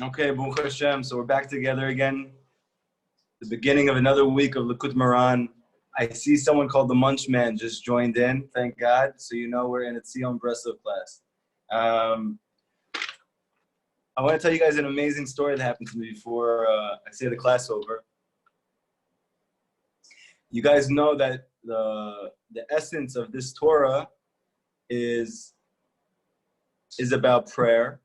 Okay, Baruch Hashem. So we're back together again. The beginning of another week of Likutey Moharan. I see someone called the Munchman just joined in. Thank God. So you know we're in a Tzion Breslov class. I want to tell you guys an amazing story that happened to me before I say the class over. You guys know that the essence of this Torah is about prayer,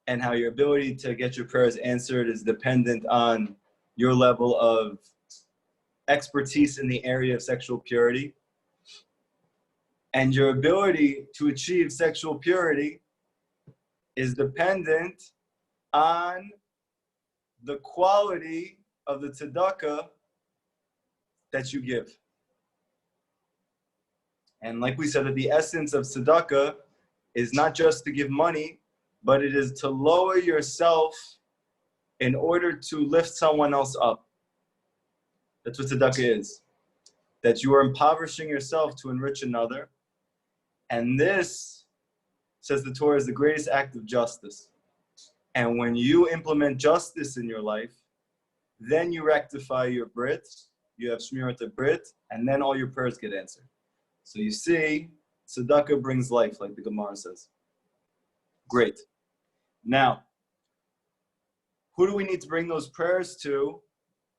and how your ability to get your prayers answered is dependent on your level of expertise in the area of sexual purity. And your ability to achieve sexual purity is dependent on the quality of the tzedakah that you give. And like we said, that the essence of tzedakah is not just to give money, but it is to lower yourself in order to lift someone else up. That's what tzedakah is. That you are impoverishing yourself to enrich another. And this, says the Torah, is the greatest act of justice. And when you implement justice in your life, then you rectify your brit, you have shmirat brit, and then all your prayers get answered. So you see, tzedakah brings life, like the Gemara says. Great. Now, who do we need to bring those prayers to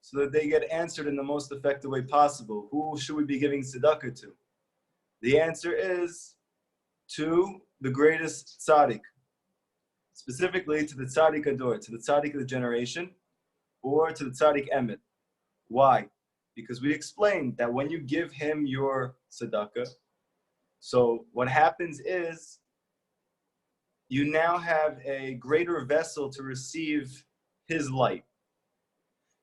so that they get answered in the most effective way possible? Who should we be giving tzedakah to? The answer is to the greatest tzaddik, specifically to the tzaddik ador, to the tzaddik of the generation, or to the tzaddik emet. Why? Because we explained that when you give him your tzedakah, so what happens is you now have a greater vessel to receive his light.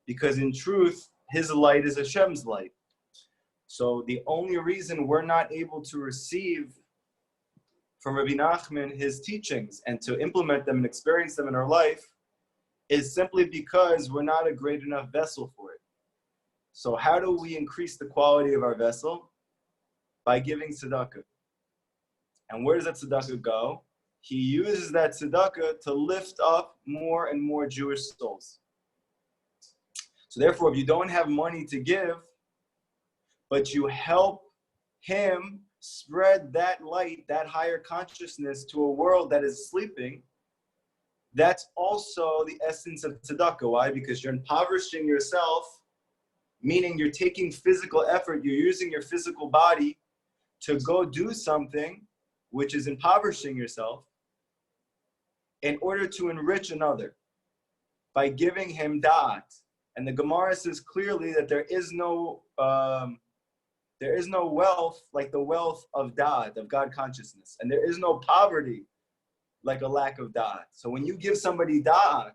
Because in truth, his light is Hashem's light. So the only reason we're not able to receive from Rabbi Nachman his teachings and to implement them and experience them in our life is simply because we're not a great enough vessel for it. So how do we increase the quality of our vessel? By giving tzedakah. And where does that tzedakah go? He uses that tzedakah to lift up more and more Jewish souls. So therefore, if you don't have money to give, but you help him spread that light, that higher consciousness to a world that is sleeping, that's also the essence of tzedakah. Why? Because you're impoverishing yourself, meaning you're taking physical effort, you're using your physical body to go do something which is impoverishing yourself, in order to enrich another by giving him da'at. And the Gemara says clearly that there is no wealth like the wealth of da'at, of God consciousness. And there is no poverty like a lack of da'at. So when you give somebody da'at,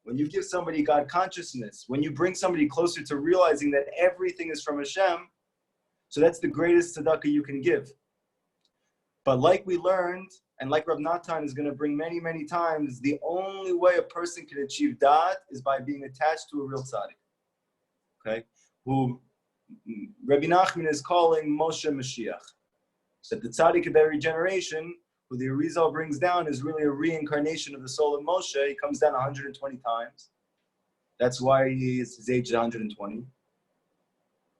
when you give somebody God consciousness, when you bring somebody closer to realizing that everything is from Hashem, so that's the greatest tzedakah you can give. But like we learned, and like Rav Natan is going to bring many, many times, the only way a person can achieve da'at is by being attached to a real tzaddik. Okay? Who Rabbi Nachman is calling Moshe Mashiach. That the tzaddik of every generation, who the Exile brings down, is really a reincarnation of the soul of Moshe. He comes down 120 times. That's why his age is 120.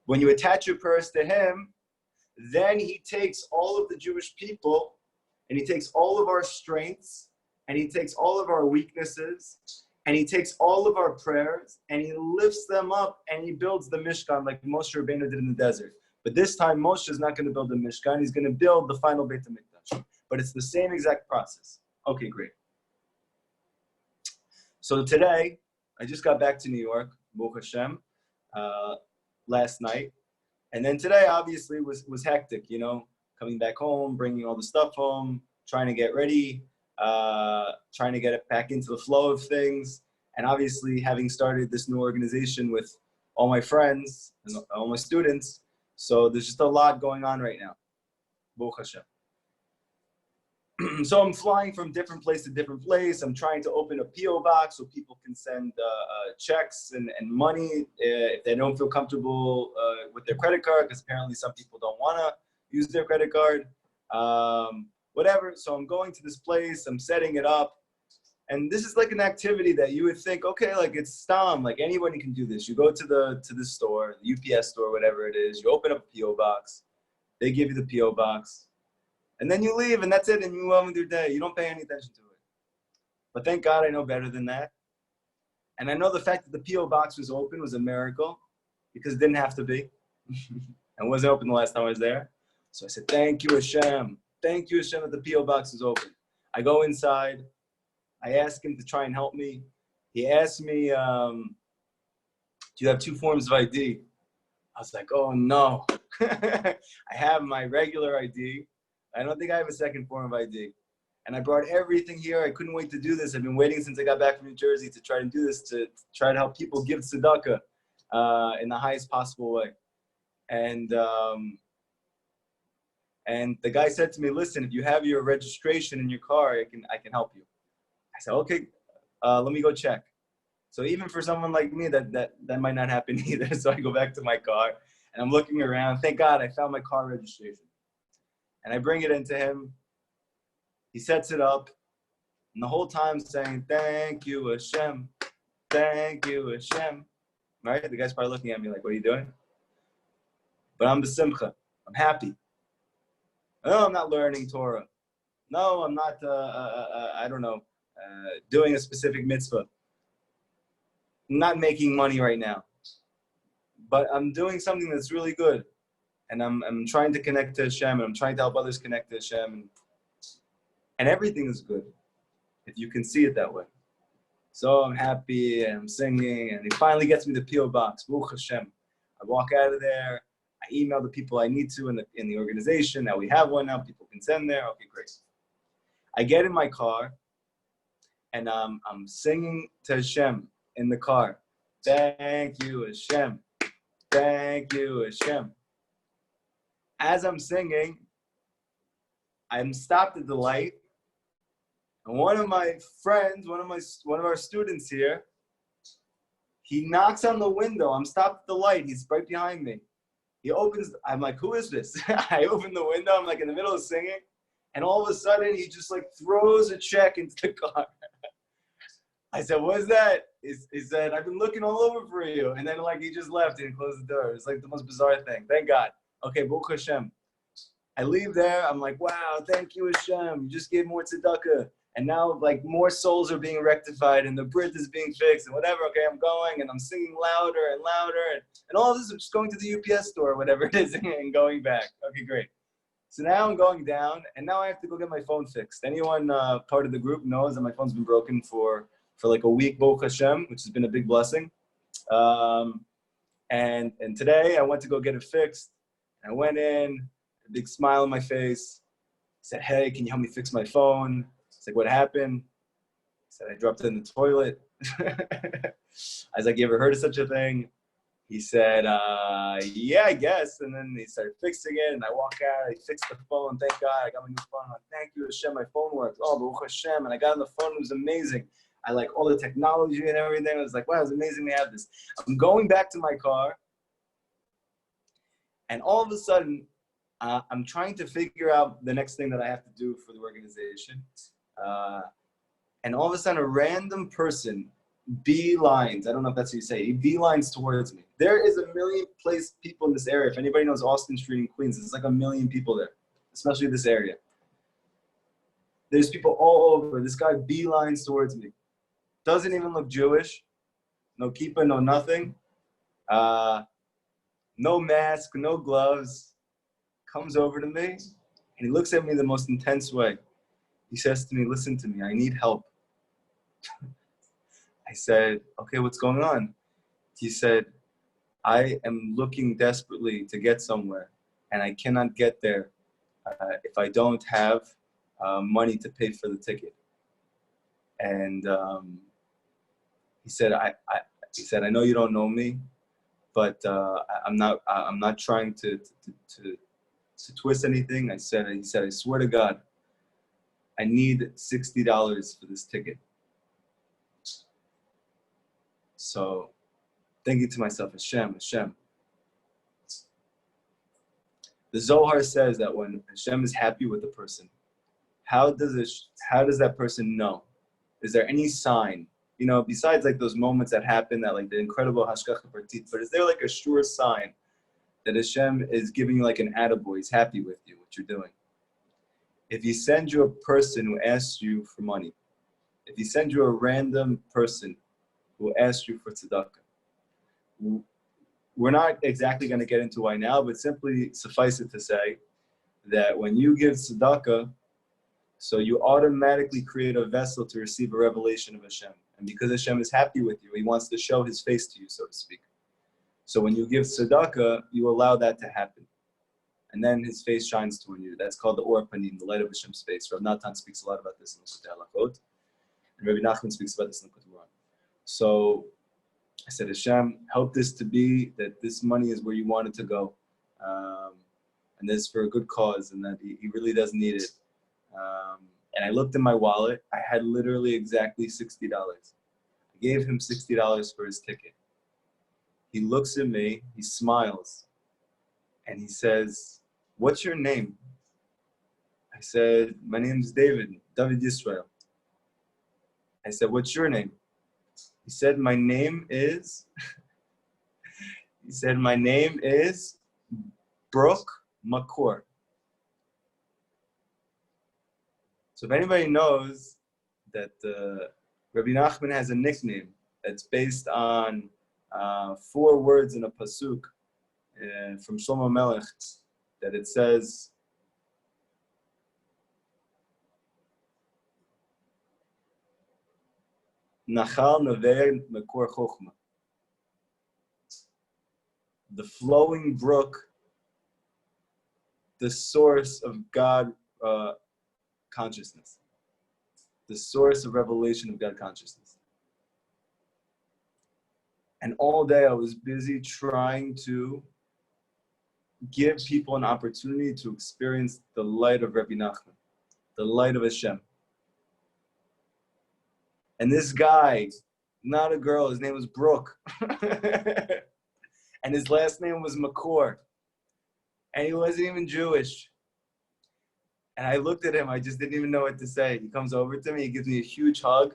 When you attach your prayers to him, then he takes all of the Jewish people, and he takes all of our strengths, and he takes all of our weaknesses, and he takes all of our prayers, and he lifts them up, and he builds the Mishkan like Moshe Rabbeinu did in the desert. But this time, Moshe is not going to build the Mishkan. He's going to build the final Beit HaMikdash. But it's the same exact process. Okay, great. So today, I just got back to New York, Baruch Hashem, last night. And then today, obviously, was hectic, you know, coming back home, bringing all the stuff home, trying to get ready, trying to get it back into the flow of things. And obviously, having started this new organization with all my friends and all my students. So there's just a lot going on right now. Baruch Hashem. So I'm flying from different place to different place. I'm trying to open a P.O. box so people can send checks and money if they don't feel comfortable with their credit card, because apparently some people don't want to use their credit card. Whatever. So I'm going to this place. I'm setting it up. And this is like an activity that you would think, okay, like it's stam, like anybody can do this. You go to the store, the UPS store, whatever it is. You open up a PO box. They give you the PO box, and then you leave, and that's it. And you move on with your day. You don't pay any attention to it. But thank God, I know better than that. And I know the fact that the PO box was open was a miracle, because it didn't have to be, and wasn't open the last time I was there. So I said, thank you, Hashem. Thank you, Hashem, that the PO box is open. I go inside. I asked him to try and help me. He asked me, do you have 2 forms of ID? I was like, oh no. I have my regular ID. I don't think I have a second form of ID. And I brought everything here. I couldn't wait to do this. I've been waiting since I got back from New Jersey to try and do this, to try to help people give tzedakah in the highest possible way. And the guy said to me, listen, if you have your registration in your car, I can help you. I said, okay, let me go check. So even for someone like me, that might not happen either. So I go back to my car and I'm looking around. Thank God I found my car registration. And I bring it into him. He sets it up. And the whole time saying, thank you, Hashem. Thank you, Hashem. Right? The guy's probably looking at me like, what are you doing? But I'm b'simcha. I'm happy. No, I'm not learning Torah. No, I'm not, I don't know, doing a specific mitzvah. I'm not making money right now. But I'm doing something that's really good. And I'm trying to connect to Hashem, and I'm trying to help others connect to Hashem. And everything is good, if you can see it that way. So I'm happy, and I'm singing, and he finally gets me the P.O. box. Baruch Hashem. I walk out of there. I email the people I need to in the organization. Now we have one now. People can send there. Okay, great. I get in my car, and I'm singing to Hashem in the car. Thank you, Hashem. Thank you, Hashem. As I'm singing, I'm stopped at the light, and one of my friends, one of our students here, he knocks on the window. I'm stopped at the light. He's right behind me. He opens. I'm like, who is this? I open the window. I'm like in the middle of singing, and all of a sudden he just like throws a check into the car. I said, what is that? He said, I've been looking all over for you. And then like he just left and closed the door. It's like the most bizarre thing. Thank God. Okay, Baruch Hashem. I leave there. I'm like, wow, thank you, Hashem. You just gave more tzedakah. And now like more souls are being rectified and the brit is being fixed and whatever. Okay, I'm going and I'm singing louder and louder. And all of this, I'm just going to the UPS store or whatever it is and going back. Okay, great. So now I'm going down and now I have to go get my phone fixed. Anyone part of the group knows that my phone's been broken for like a week, Baruch Hashem, which has been a big blessing. And today I went to go get it fixed. I went in, a big smile on my face. I said, hey, can you help me fix my phone? It's like, what happened? I said, I dropped it in the toilet. I was like, you ever heard of such a thing? He said, yeah, I guess. And then he started fixing it, and I walk out, I fixed the phone, thank God, I got my new phone. I'm like, thank you, Hashem, my phone works. Oh, Baruch Hashem, and I got on the phone, it was amazing. I like all the technology and everything. I was like, wow, it's amazing to have this. I'm going back to my car, and all of a sudden, I'm trying to figure out the next thing that I have to do for the organization. And all of a sudden, a random person beelines, I don't know if that's what you say, he beelines towards me. There is 1 million people in this area. If anybody knows Austin Street in Queens, there's like 1 million people there, especially this area. There's people all over. This guy beelines towards me. Doesn't even look Jewish. No kippah, no nothing. No mask, no gloves. Comes over to me, and he looks at me the most intense way. He says to me, listen to me, I need help. I said, okay, what's going on? He said, I am looking desperately to get somewhere, and I cannot get there if I don't have money to pay for the ticket. And he said, I know you don't know me, but I'm not trying to twist anything. He said, I swear to God, I need $60 for this ticket. So thinking to myself, Hashem. The Zohar says that when Hashem is happy with a person, how does that person know Is there any sign, besides like those moments that happen, that like the incredible hashgacha pratit, but is there like a sure sign that Hashem is giving you like an attaboy, he's happy with you, what you're doing? If he sends you a person who asks you for money, if he sends you a random person who asks you for tzedakah, we're not exactly going to get into why now, but simply suffice it to say that when you give tzedakah, so you automatically create a vessel to receive a revelation of Hashem. And because Hashem is happy with you, he wants to show his face to you, so to speak. So when you give tzedakah, you allow that to happen. And then his face shines toward you. That's called the Or Panim, the light of Hashem's face. Rav Natan speaks a lot about this in Likutey Halachot. And Rabbi Nachman speaks about this in Moharan. So I said, Hashem, help this to be that this money is where you want it to go. And this for a good cause, and that he really does need it. And I looked in my wallet. I had literally exactly $60. I gave him $60 for his ticket. He looks at me, he smiles, and he says, "What's your name?" I said, "My name's David Yisrael." I said, "What's your name?" He said, "My name is," Brooke Makor. So if anybody knows that Rabbi Nachman has a nickname that's based on 4 words in a pasuk from Shlomo Melech, that it says, Nachal Never Makor Chochma, the flowing brook, the source of God consciousness, the source of revelation of God consciousness. And all day I was busy trying to give people an opportunity to experience the light of Rabbi Nachman, the light of Hashem. And this guy, not a girl, his name was Brooke. And his last name was Makor. And he wasn't even Jewish. And I looked at him, I just didn't even know what to say. He comes over to me, he gives me a huge hug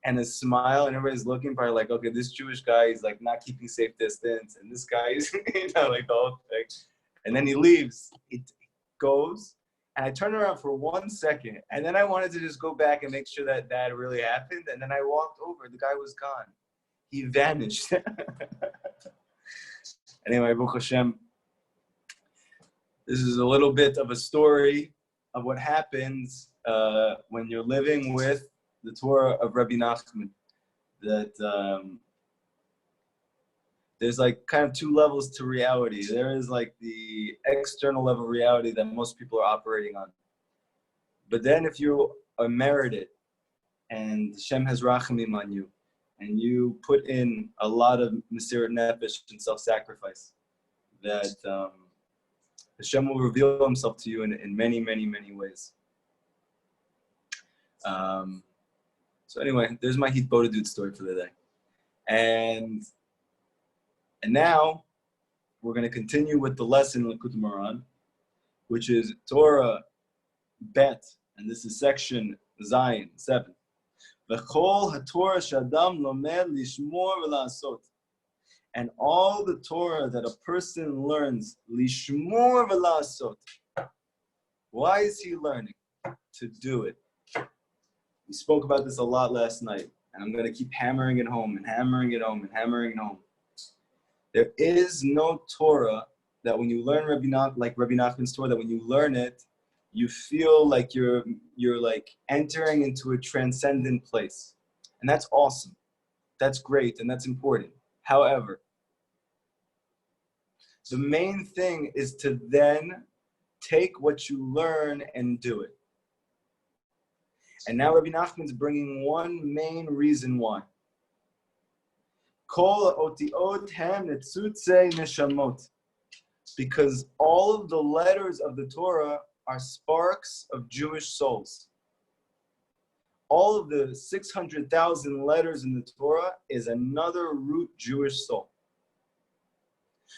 and a smile, and everybody's looking for like, okay, this Jewish guy is like not keeping safe distance, and this guy is, like the whole thing. And then he leaves, he goes, and I turn around for 1 second, and then I wanted to just go back and make sure that that really happened, and then I walked over, the guy was gone. He vanished. Anyway, Baruch Hashem, this is a little bit of a story of what happens when you're living with the Torah of Rabbi Nachman. That there's like kind of 2 levels to reality. There is like the external level of reality that most people are operating on. But then if you are merited and Hashem has rachamim on you, and you put in a lot of mesirat nefesh and self-sacrifice, that Hashem will reveal himself to you in many, many, many ways. So anyway, there's my Heat Boda Dude story for the day. And now we're going to continue with the lesson in Likutey Moharan, which is Torah Bet, and this is section Zion 7. V'chol haTorah sh'adam lomed lishmor v'la'asot. And all the Torah that a person learns, lishmor v'la'asot. Why is he learning? To do it. We spoke about this a lot last night, and I'm going to keep hammering it home and hammering it home and hammering it home. There is no Torah that when you learn like Rabbi Nachman's Torah, that when you learn it, you feel like you're like entering into a transcendent place. And that's awesome. That's great, and that's important. However, the main thing is to then take what you learn and do it. And now Rabbi Nachman's bringing one main reason why. Kol otiot hem netzutze neshamot. Because all of the letters of the Torah are sparks of Jewish souls. All of the 600,000 letters in the Torah is another root Jewish soul.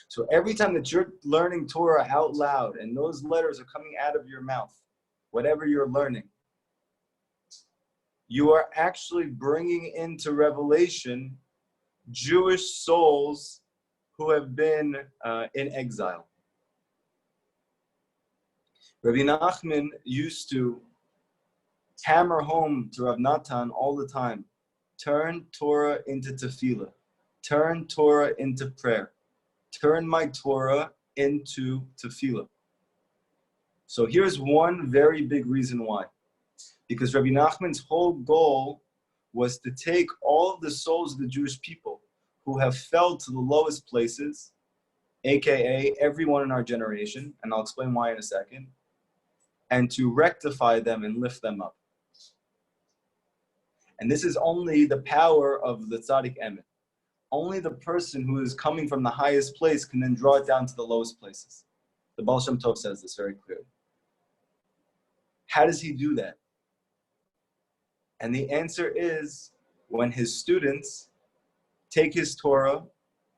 So every time that you're learning Torah out loud and those letters are coming out of your mouth, whatever you're learning, you are actually bringing into revelation Jewish souls who have been in exile. Rabbi Nachman used to hammer home to Rav Natan all the time, turn Torah into tefillah, turn Torah into prayer, turn my Torah into tefillah. So here's one very big reason why. Because Rabbi Nachman's whole goal was to take all of the souls of the Jewish people who have fell to the lowest places, aka everyone in our generation, and I'll explain why in a second, and to rectify them and lift them up. And this is only the power of the tzaddik emet. Only the person who is coming from the highest place can then draw it down to the lowest places. The Baal Shem Tov says this very clearly. How does he do that? And the answer is when his students take his Torah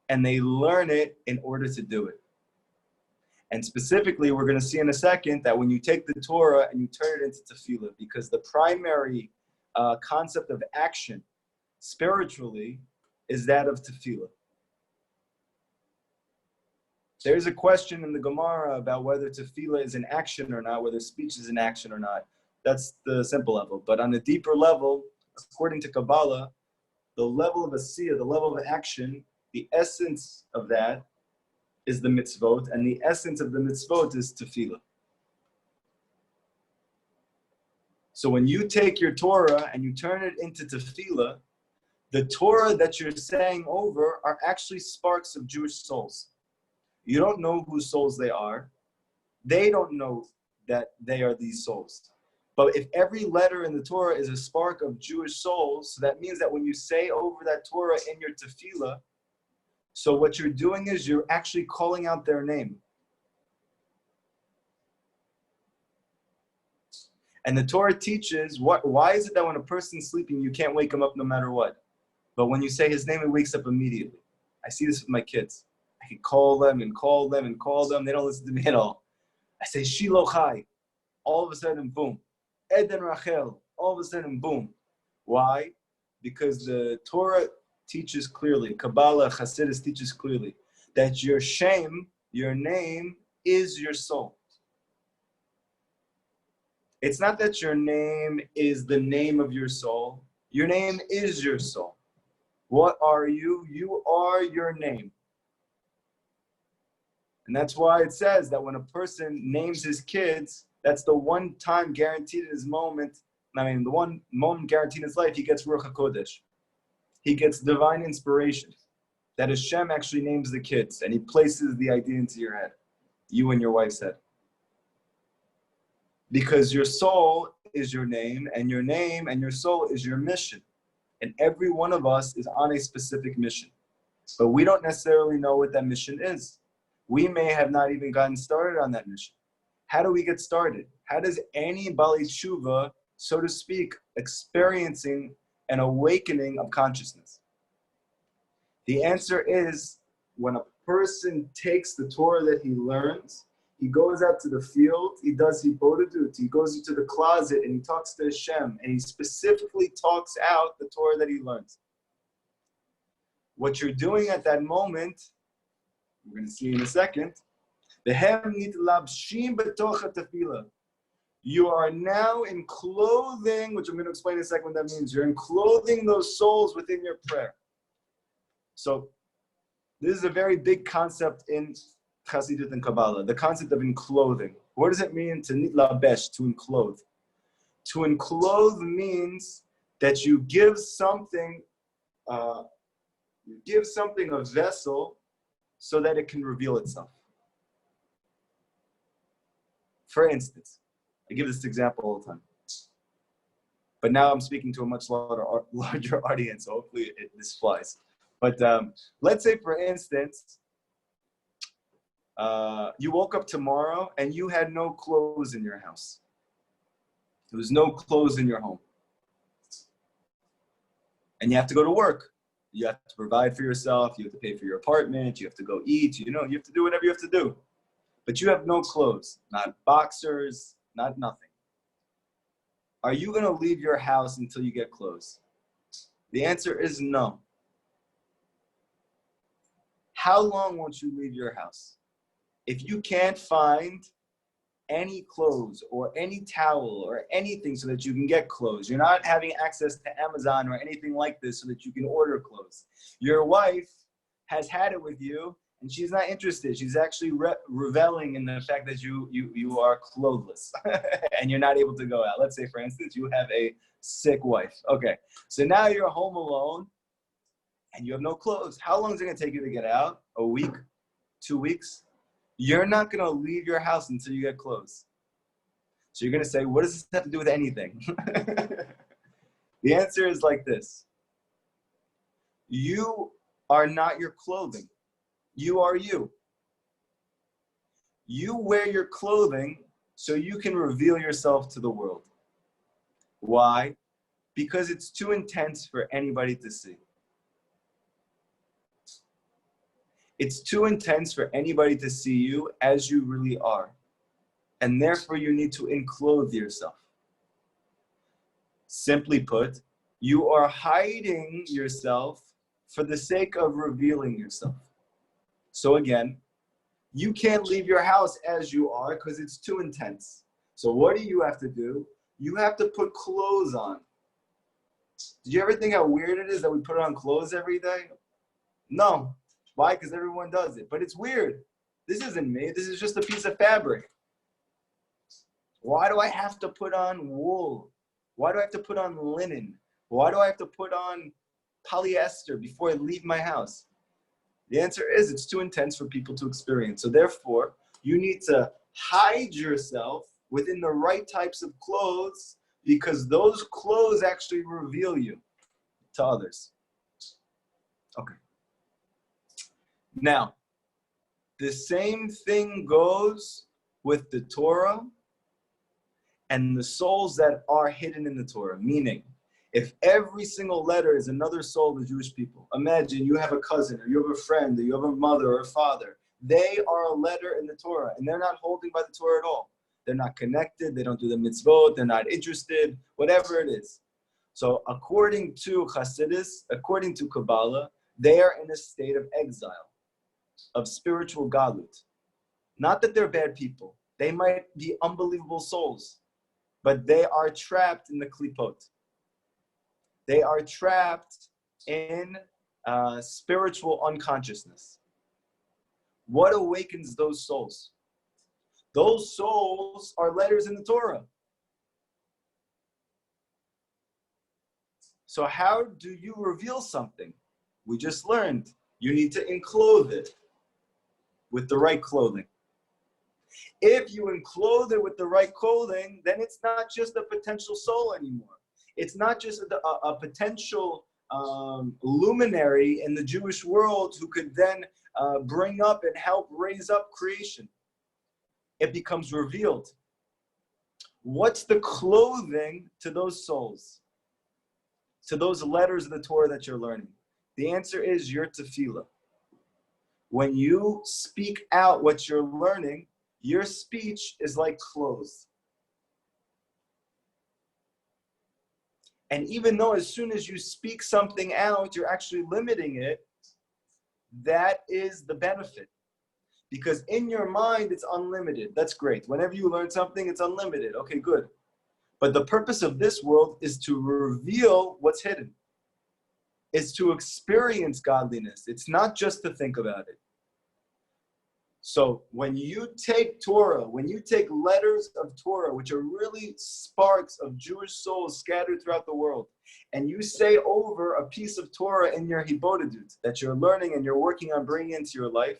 and they learn it in order to do it. And specifically, we're going to see in a second that when you take the Torah and you turn it into tefillah, because the primary concept of action spiritually is that of tefillah. There's a question in the Gemara about whether tefillah is an action or not, whether speech is an action or not. That's the simple level. But on a deeper level, according to Kabbalah, the level of asiyah, the level of action, the essence of that is the mitzvot, and the essence of the mitzvot is tefillah. So when you take your Torah and you turn it into tefillah, the Torah that you're saying over are actually sparks of Jewish souls. You don't know whose souls they are. They don't know that they are these souls. But if every letter in the Torah is a spark of Jewish souls, so that means that when you say over that Torah in your tefillah, so what you're doing is you're actually calling out their name. And the Torah teaches, why is it that when a person's sleeping, you can't wake him up no matter what? But when you say his name, he wakes up immediately. I see this with my kids. I can call them and call them and call them. They don't listen to me at all. I say, Shilochai. All of a sudden, boom. Eden Rachel. All of a sudden, boom. Why? Because the Torah teaches clearly, Kabbalah, Hasidus teaches clearly, that your shame, your name, is your soul. It's not that your name is the name of your soul. Your name is your soul. What are you? You are your name. And that's why it says that when a person names his kids, that's the one time guaranteed in his moment, the one moment guaranteed in his life, he gets Ruach HaKodesh. He gets divine inspiration. That Hashem actually names the kids and he places the idea into your head, you and your wife's head. Because your soul is your name and your soul is your mission. And every one of us is on a specific mission. But we don't necessarily know what that mission is. We may have not even gotten started on that mission. How do we get started? How does any Bali Tshuva, so to speak, experiencing an awakening of consciousness? The answer is when a person takes the Torah that he learns, he goes out to the field, he does Hibodedut, he goes into the closet and he talks to Hashem and he specifically talks out the Torah that he learns. What you're doing at that moment, we're going to see in a second, you are now in clothing, which I'm going to explain in a second what that means. You're enclothing those souls within your prayer. So this is a very big concept in Chassidut and Kabbalah, the concept of enclothing. What does it mean to nitlabesh, to enclothe? To enclothe means that you give something a vessel so that it can reveal itself. For instance, I give this example all the time. But now I'm speaking to a much larger audience, so hopefully this flies. But let's say, for instance, you woke up tomorrow and you had no clothes in your house. There was no clothes in your home. And you have to go to work. You have to provide for yourself. You have to pay for your apartment. You have to go eat. You have to do whatever you have to do. But you have no clothes, not boxers, not nothing. are you going to leave your house until you get clothes? The answer is no. How long won't you leave your house? If you can't find any clothes or any towel or anything so that you can get clothes, you're not having access to Amazon or anything like this so that you can order clothes. Your wife has had it with you and she's not interested. She's actually reveling in the fact that you are clothless and you're not able to go out. Let's say, for instance, you have a sick wife. Okay, so now you're home alone and you have no clothes. How long is it going to take you to get out? A week? 2 weeks? You're not going to leave your house until you get clothes. So you're going to say, what does this have to do with anything? The answer is like this. You are not your clothing. You are you. You wear your clothing so you can reveal yourself to the world. Why? Because it's too intense for anybody to see. It's too intense for anybody to see you as you really are. And therefore you need to enclothe yourself. Simply put, you are hiding yourself for the sake of revealing yourself. So again, you can't leave your house as you are because it's too intense. So what do you have to do? You have to put clothes on. Did you ever think how weird it is that we put on clothes every day? No. Why? Because everyone does it. But it's weird. This isn't me. This is just a piece of fabric. Why do I have to put on wool? Why do I have to put on linen? Why do I have to put on polyester before I leave my house? The answer is it's too intense for people to experience. So therefore, you need to hide yourself within the right types of clothes because those clothes actually reveal you to others. Okay. Now, the same thing goes with the Torah and the souls that are hidden in the Torah. Meaning, if every single letter is another soul of the Jewish people, imagine you have a cousin, or you have a friend, or you have a mother or a father. They are a letter in the Torah, and they're not holding by the Torah at all. They're not connected, they don't do the mitzvot, they're not interested, whatever it is. So according to Hasidus, according to Kabbalah, they are in a state of exile, of spiritual galut. Not that they're bad people. They might be unbelievable souls, but they are trapped in the klipot. They are trapped in spiritual unconsciousness. What awakens those souls? Those souls are letters in the Torah. So how do you reveal something? We just learned you need to enclothe it with the right clothing. If you enclothe it with the right clothing, then it's not just a potential soul anymore. It's not just a potential luminary in the Jewish world who could then bring up and help raise up creation. It becomes revealed. What's the clothing to those souls? To those letters of the Torah that you're learning? The answer is your tefillah. When you speak out what you're learning, your speech is like clothes. And even though as soon as you speak something out, you're actually limiting it, that is the benefit. Because in your mind, it's unlimited. That's great. Whenever you learn something, it's unlimited. Okay, good. But the purpose of this world is to reveal what's hidden. It's to experience godliness. It's not just to think about it. So when you take Torah, when you take letters of Torah, which are really sparks of Jewish souls scattered throughout the world, and you say over a piece of Torah in your hibodedut that you're learning and you're working on bringing into your life,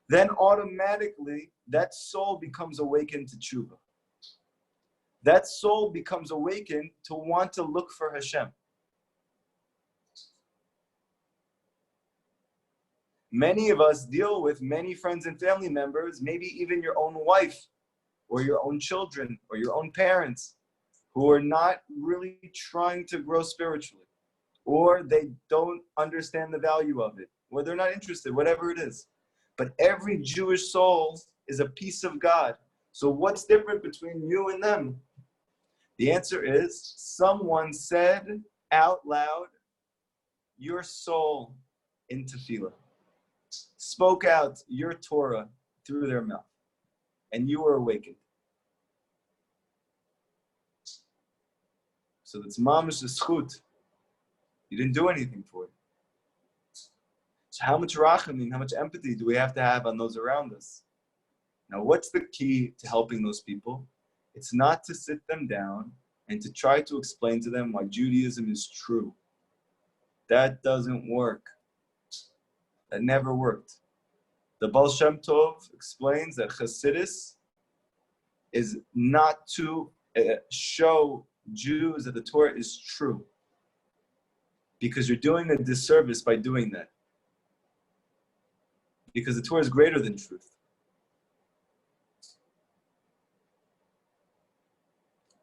then automatically that soul becomes awakened to tshuva. That soul becomes awakened to want to look for Hashem. Many of us deal with many friends and family members, maybe even your own wife or your own children or your own parents, who are not really trying to grow spiritually, or they don't understand the value of it, or they're not interested, whatever it is. But every Jewish soul is a piece of God. So what's different between you and them? The answer is someone said out loud your soul in tefillah, spoke out your Torah through their mouth, and you were awakened. So that's mamish zechut. You didn't do anything for it. So how much rachamim, how much empathy do we have to have on those around us? Now, what's the key to helping those people? It's not to sit them down and to try to explain to them why Judaism is true. That doesn't work. That never worked. The Baal Shem Tov explains that Chassidus is not to show Jews that the Torah is true, because you're doing a disservice by doing that. Because the Torah is greater than truth.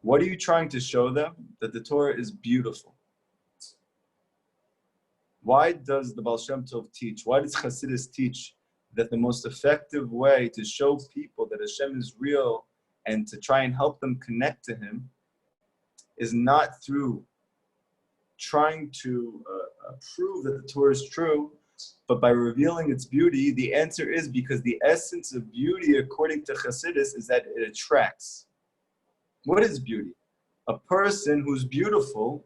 What are you trying to show them? That the Torah is beautiful. Why does the Baal Shem Tov teach? Why does Chassidus teach that the most effective way to show people that Hashem is real and to try and help them connect to Him is not through trying to prove that the Torah is true, but by revealing its beauty? The answer is because the essence of beauty, according to Chassidus, is that it attracts. What is beauty? A person who's beautiful,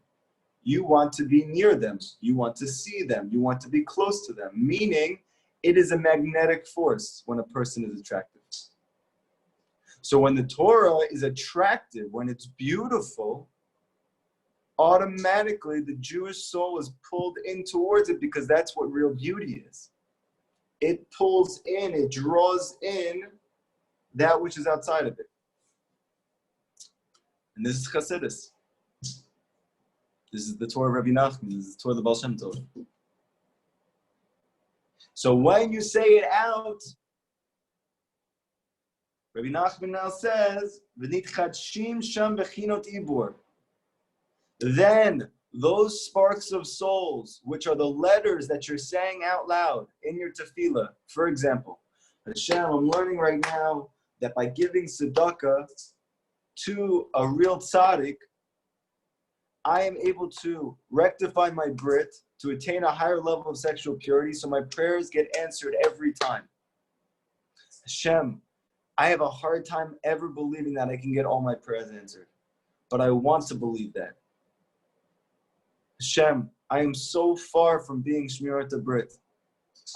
you want to be near them, you want to see them, you want to be close to them, meaning it is a magnetic force when a person is attractive. So when the Torah is attractive, when it's beautiful, automatically the Jewish soul is pulled in towards it, because that's what real beauty is. It pulls in, it draws in that which is outside of it. And this is Chassidus. This is the Torah of Rabbi Nachman. This is the Torah of the Baal Shem Tov. So when you say it out, Rabbi Nachman now says, "V'nitchadshim sham bechinot ibur." Then those sparks of souls, which are the letters that you're saying out loud in your tefillah. For example, Hashem, I'm learning right now that by giving tzedakah to a real tzaddik, I am able to rectify my brit, to attain a higher level of sexual purity, so my prayers get answered every time. Hashem, I have a hard time ever believing that I can get all my prayers answered, but I want to believe that. Hashem, I am so far from being Shmirat Brit.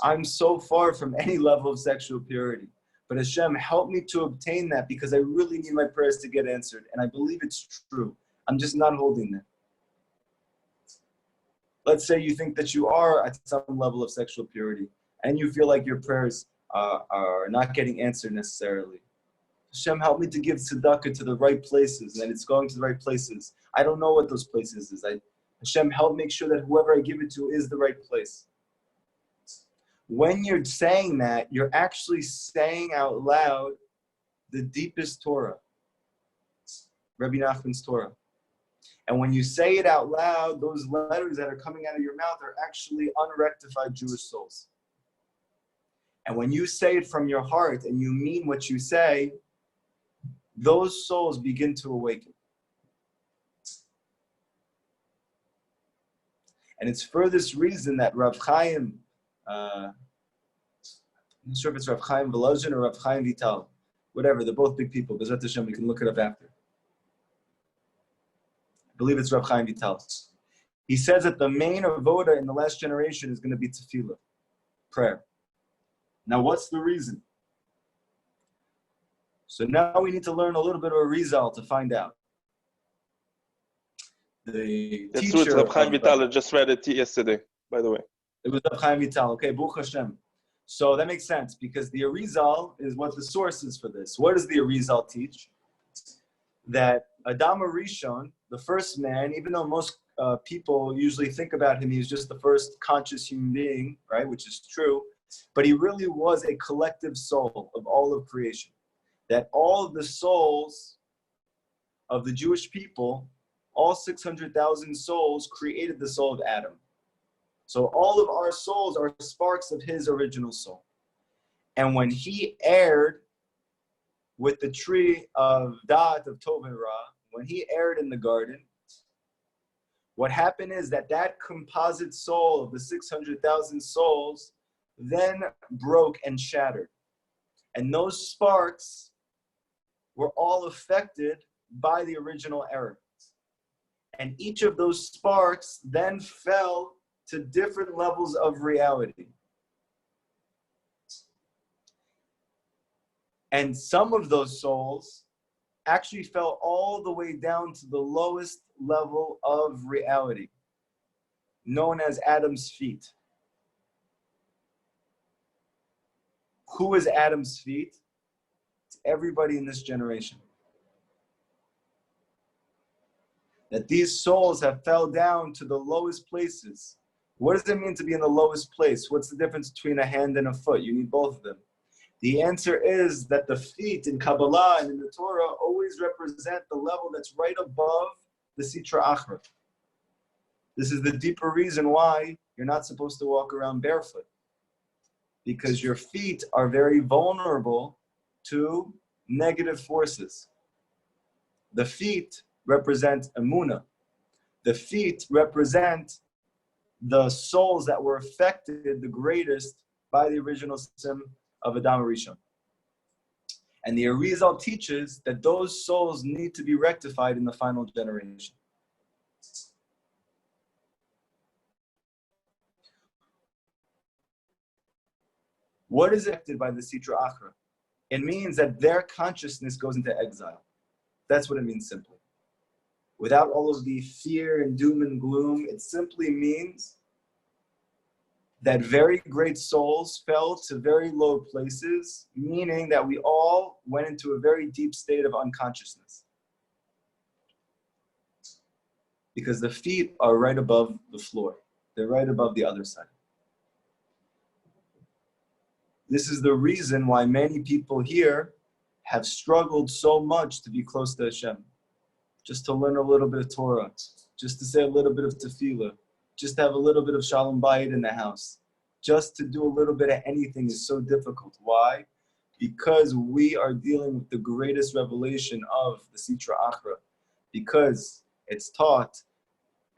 I'm so far from any level of sexual purity. But Hashem, help me to obtain that, because I really need my prayers to get answered. And I believe it's true. I'm just not holding that. Let's say you think that you are at some level of sexual purity, and you feel like your prayers are not getting answered necessarily. Hashem, help me to give tzedakah to the right places, and it's going to the right places. I don't know what those places is. Hashem, help make sure that whoever I give it to is the right place. When you're saying that, you're actually saying out loud the deepest Torah, Rabbi Nachman's Torah. And when you say it out loud, those letters that are coming out of your mouth are actually unrectified Jewish souls. And when you say it from your heart and you mean what you say, those souls begin to awaken. And it's for this reason that Rav Chaim, I'm not sure if it's Rav Chaim Volozhin or Rav Chaim Vital, whatever, they're both big people. B'ezrat Hashem, we can look it up after. I believe it's Rav Chaim Vital. He says that the main avoda in the last generation is going to be tefillah, prayer. Now, what's the reason? So now we need to learn a little bit of a Rizal to find out. The That's teacher Rav Chaim Vital. I just read it yesterday, by the way. It was Rav Chaim Vital. Okay, Baruch Hashem. So that makes sense, because the Arizal is what the source is for this. What does the Arizal teach? That Adam Arishon, the first man, even though most people usually think about him, he's just the first conscious human being, right? Which is true. But he really was a collective soul of all of creation. That all of the souls of the Jewish people, all 600,000 souls, created the soul of Adam. So all of our souls are sparks of his original soul. And when he erred with the tree of Da'at, of Tov and Ra, when he erred in the garden, what happened is that composite soul of the 600,000 souls then broke and shattered. And those sparks were all affected by the original error. And each of those sparks then fell to different levels of reality. And some of those souls actually fell all the way down to the lowest level of reality, known as Adam's feet. Who is Adam's feet? It's everybody in this generation. That these souls have fell down to the lowest places. What does it mean to be in the lowest place? What's the difference between a hand and a foot? You need both of them. The answer is that the feet in Kabbalah and in the Torah always represent the level that's right above the Sitra Achra. This is the deeper reason why you're not supposed to walk around barefoot. Because your feet are very vulnerable to negative forces. The feet represent Emunah. The feet represent the souls that were affected the greatest by the original sin of Adam Rishon. And the Exile teaches that those souls need to be rectified in the final generation. What is affected by the Sitra Achra? It means that their consciousness goes into exile. That's what it means simply. Without all of the fear and doom and gloom, it simply means that very great souls fell to very low places, meaning that we all went into a very deep state of unconsciousness. Because the feet are right above the floor. They're right above the other side. This is the reason why many people here have struggled so much to be close to Hashem. Just to learn a little bit of Torah, just to say a little bit of tefillah, just to have a little bit of shalom bayit in the house, just to do a little bit of anything is so difficult. Why? Because we are dealing with the greatest revelation of the Sitra Achra. Because it's taught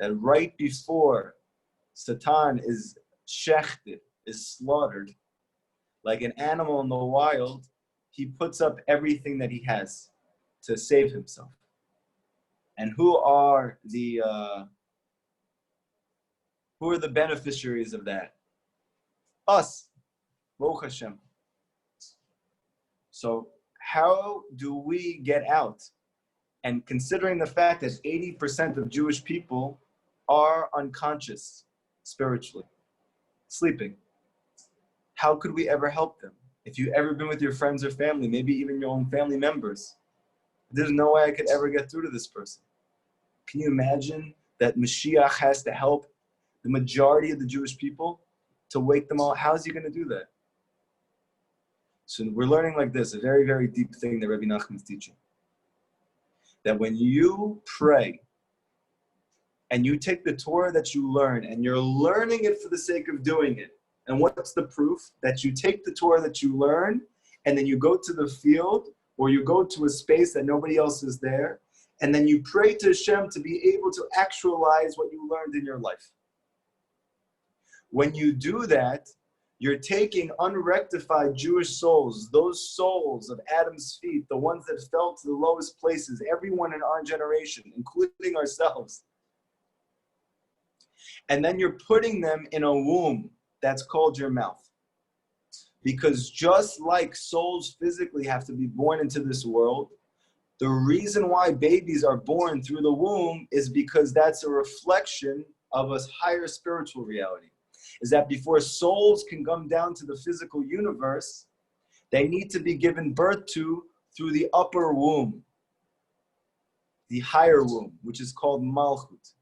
that right before Satan is shechted, is slaughtered, like an animal in the wild, he puts up everything that he has to save himself. And who are the beneficiaries of that? Us, Baruch Hashem. So how do we get out? And considering the fact that 80% of Jewish people are unconscious spiritually, sleeping, how could we ever help them? If you've ever been with your friends or family, maybe even your own family members, there's no way I could ever get through to this person. Can you imagine that Mashiach has to help the majority of the Jewish people to wake them all? How is he going to do that? So we're learning like this, a very, very deep thing that Rabbi Nachman is teaching. That when you pray and you take the Torah that you learn and you're learning it for the sake of doing it, and what's the proof? That you take the Torah that you learn and then you go to the field or you go to a space that nobody else is there, and then you pray to Hashem to be able to actualize what you learned in your life. When you do that, you're taking unrectified Jewish souls, those souls of Adam's feet, the ones that fell to the lowest places, everyone in our generation, including ourselves. And then you're putting them in a womb that's called your mouth. Because just like souls physically have to be born into this world, the reason why babies are born through the womb is because that's a reflection of a higher spiritual reality. Is that before souls can come down to the physical universe, they need to be given birth to through the upper womb, the higher womb, which is called Malchut.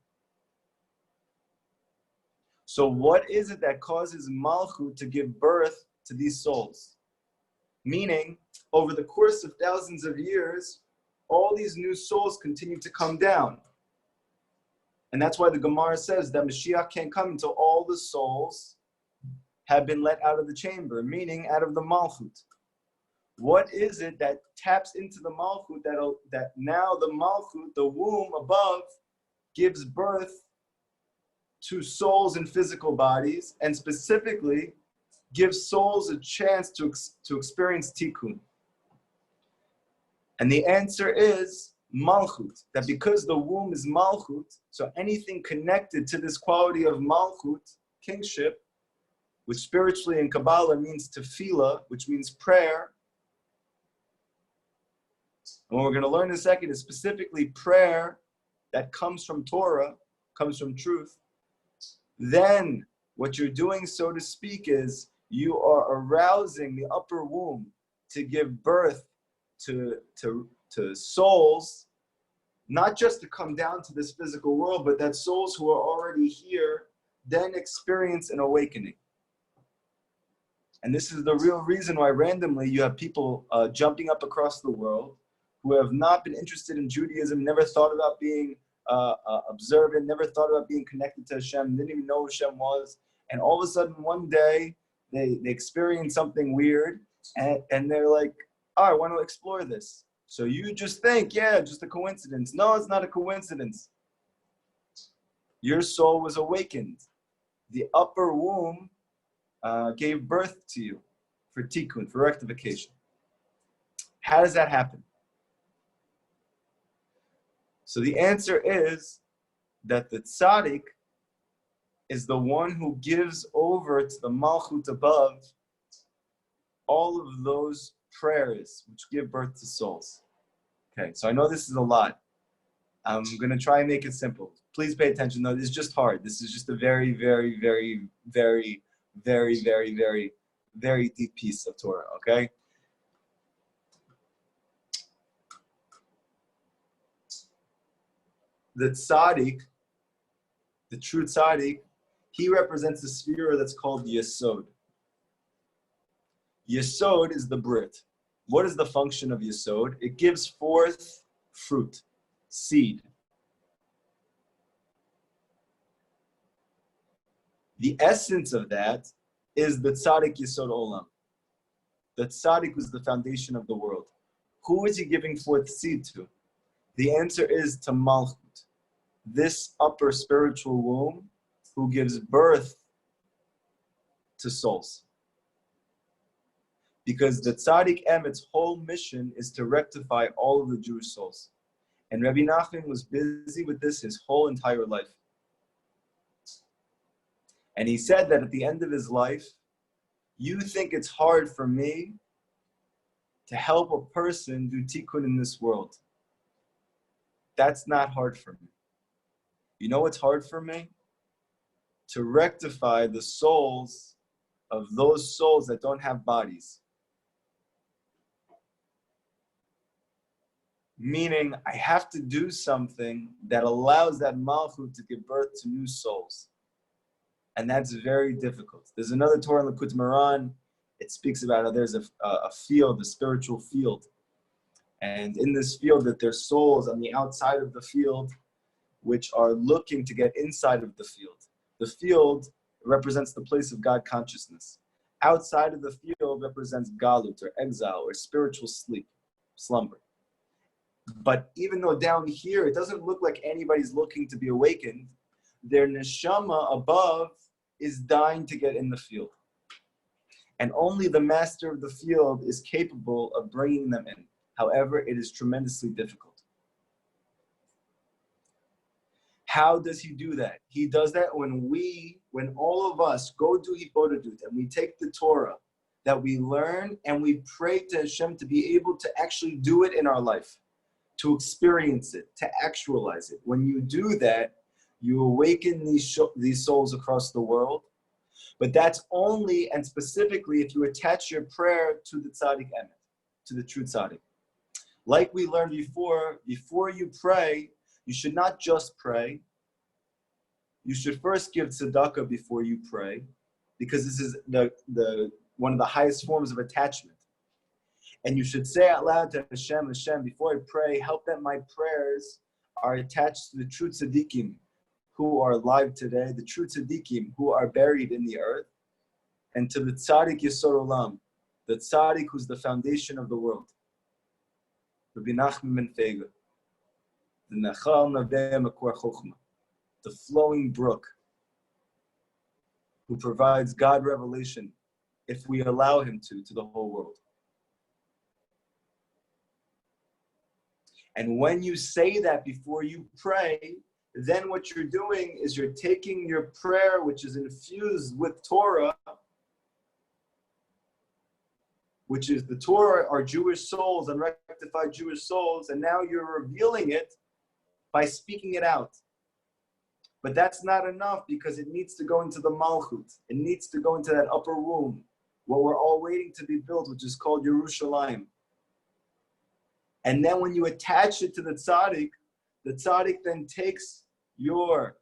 So what is it that causes Malchut to give birth to these souls? Meaning, over the course of thousands of years, all these new souls continue to come down. And that's why the Gemara says that Mashiach can't come until all the souls have been let out of the chamber, meaning out of the Malchut. What is it that taps into the Malchut that now the Malchut, the womb above, gives birth to souls in physical bodies, and specifically gives souls a chance to experience tikkun? And the answer is Malchut, that because the womb is Malchut, so anything connected to this quality of Malchut, kingship, which spiritually in Kabbalah means tefillah, which means prayer. And what we're going to learn in a second is specifically prayer that comes from Torah, comes from truth. Then what you're doing, so to speak, is you are arousing the upper womb to give birth to souls, not just to come down to this physical world, but that souls who are already here then experience an awakening. And this is the real reason why randomly you have people jumping up across the world who have not been interested in Judaism, never thought about being observant, never thought about being connected to Hashem, didn't even know who Hashem was. And all of a sudden one day they experience something weird and they're like, oh, I want to explore this. So you just think, yeah, just a coincidence. No, it's not a coincidence. Your soul was awakened. The upper womb gave birth to you for tikkun, for rectification. How does that happen? So the answer is that the tzaddik is the one who gives over to the malchut above all of those prayers which give birth to souls. Okay, so I know this is a lot. I'm going to try and make it simple. Please pay attention. No, this is just hard. This is just a very, very, very, very, very, very, very, very deep piece of Torah, okay? The tzaddik, the true tzaddik, he represents the sphere that's called Yesod. Yesod is the Brit. What is the function of Yesod? It gives forth fruit, seed. The essence of that is the tzaddik Yesod Olam. The tzaddik was the foundation of the world. Who is he giving forth seed to? The answer is to Malchut, this upper spiritual womb who gives birth to souls. Because the tzaddik emet's whole mission is to rectify all of the Jewish souls. And Rabbi Nachman was busy with this his whole entire life. And he said that at the end of his life, you think it's hard for me to help a person do tikkun in this world. That's not hard for me. You know what's hard for me? To rectify the souls of those souls that don't have bodies. Meaning, I have to do something that allows that malchut to give birth to new souls. And that's very difficult. There's another Torah in Likutey Moharan. It speaks about how there's a field, a spiritual field. And in this field, that there's souls on the outside of the field, which are looking to get inside of the field. The field represents the place of God consciousness. Outside of the field represents galut, or exile, or spiritual sleep, slumber. But even though down here, it doesn't look like anybody's looking to be awakened, their neshama above is dying to get in the field. And only the master of the field is capable of bringing them in. However, it is tremendously difficult. How does he do that? He does that when all of us go do Hibodedut and we take the Torah that we learn and we pray to Hashem to be able to actually do it in our life, to experience it, to actualize it. When you do that, you awaken these souls across the world. But that's only and specifically if you attach your prayer to the tzaddik emet, to the true tzaddik. Like we learned before you pray, you should not just pray. You should first give tzedakah before you pray, because this is the one of the highest forms of attachment. And you should say out loud to Hashem, Hashem, before I pray, help that my prayers are attached to the true tzaddikim who are alive today, the true tzaddikim who are buried in the earth, and to the tzaddik Yesod Olam, the tzaddik who's the foundation of the world. Rabbi Nachman ben Fega, the Nachal Naveh Makor Chochma, the flowing brook, who provides God revelation, if we allow him to the whole world. And when you say that before you pray, then what you're doing is you're taking your prayer, which is infused with Torah, which is the Torah, our Jewish souls, unrectified Jewish souls, and now you're revealing it by speaking it out. But that's not enough, because it needs to go into the Malchut. It needs to go into that upper womb, what we're all waiting to be built, which is called Yerushalayim. And then when you attach it to the tzaddik then takes your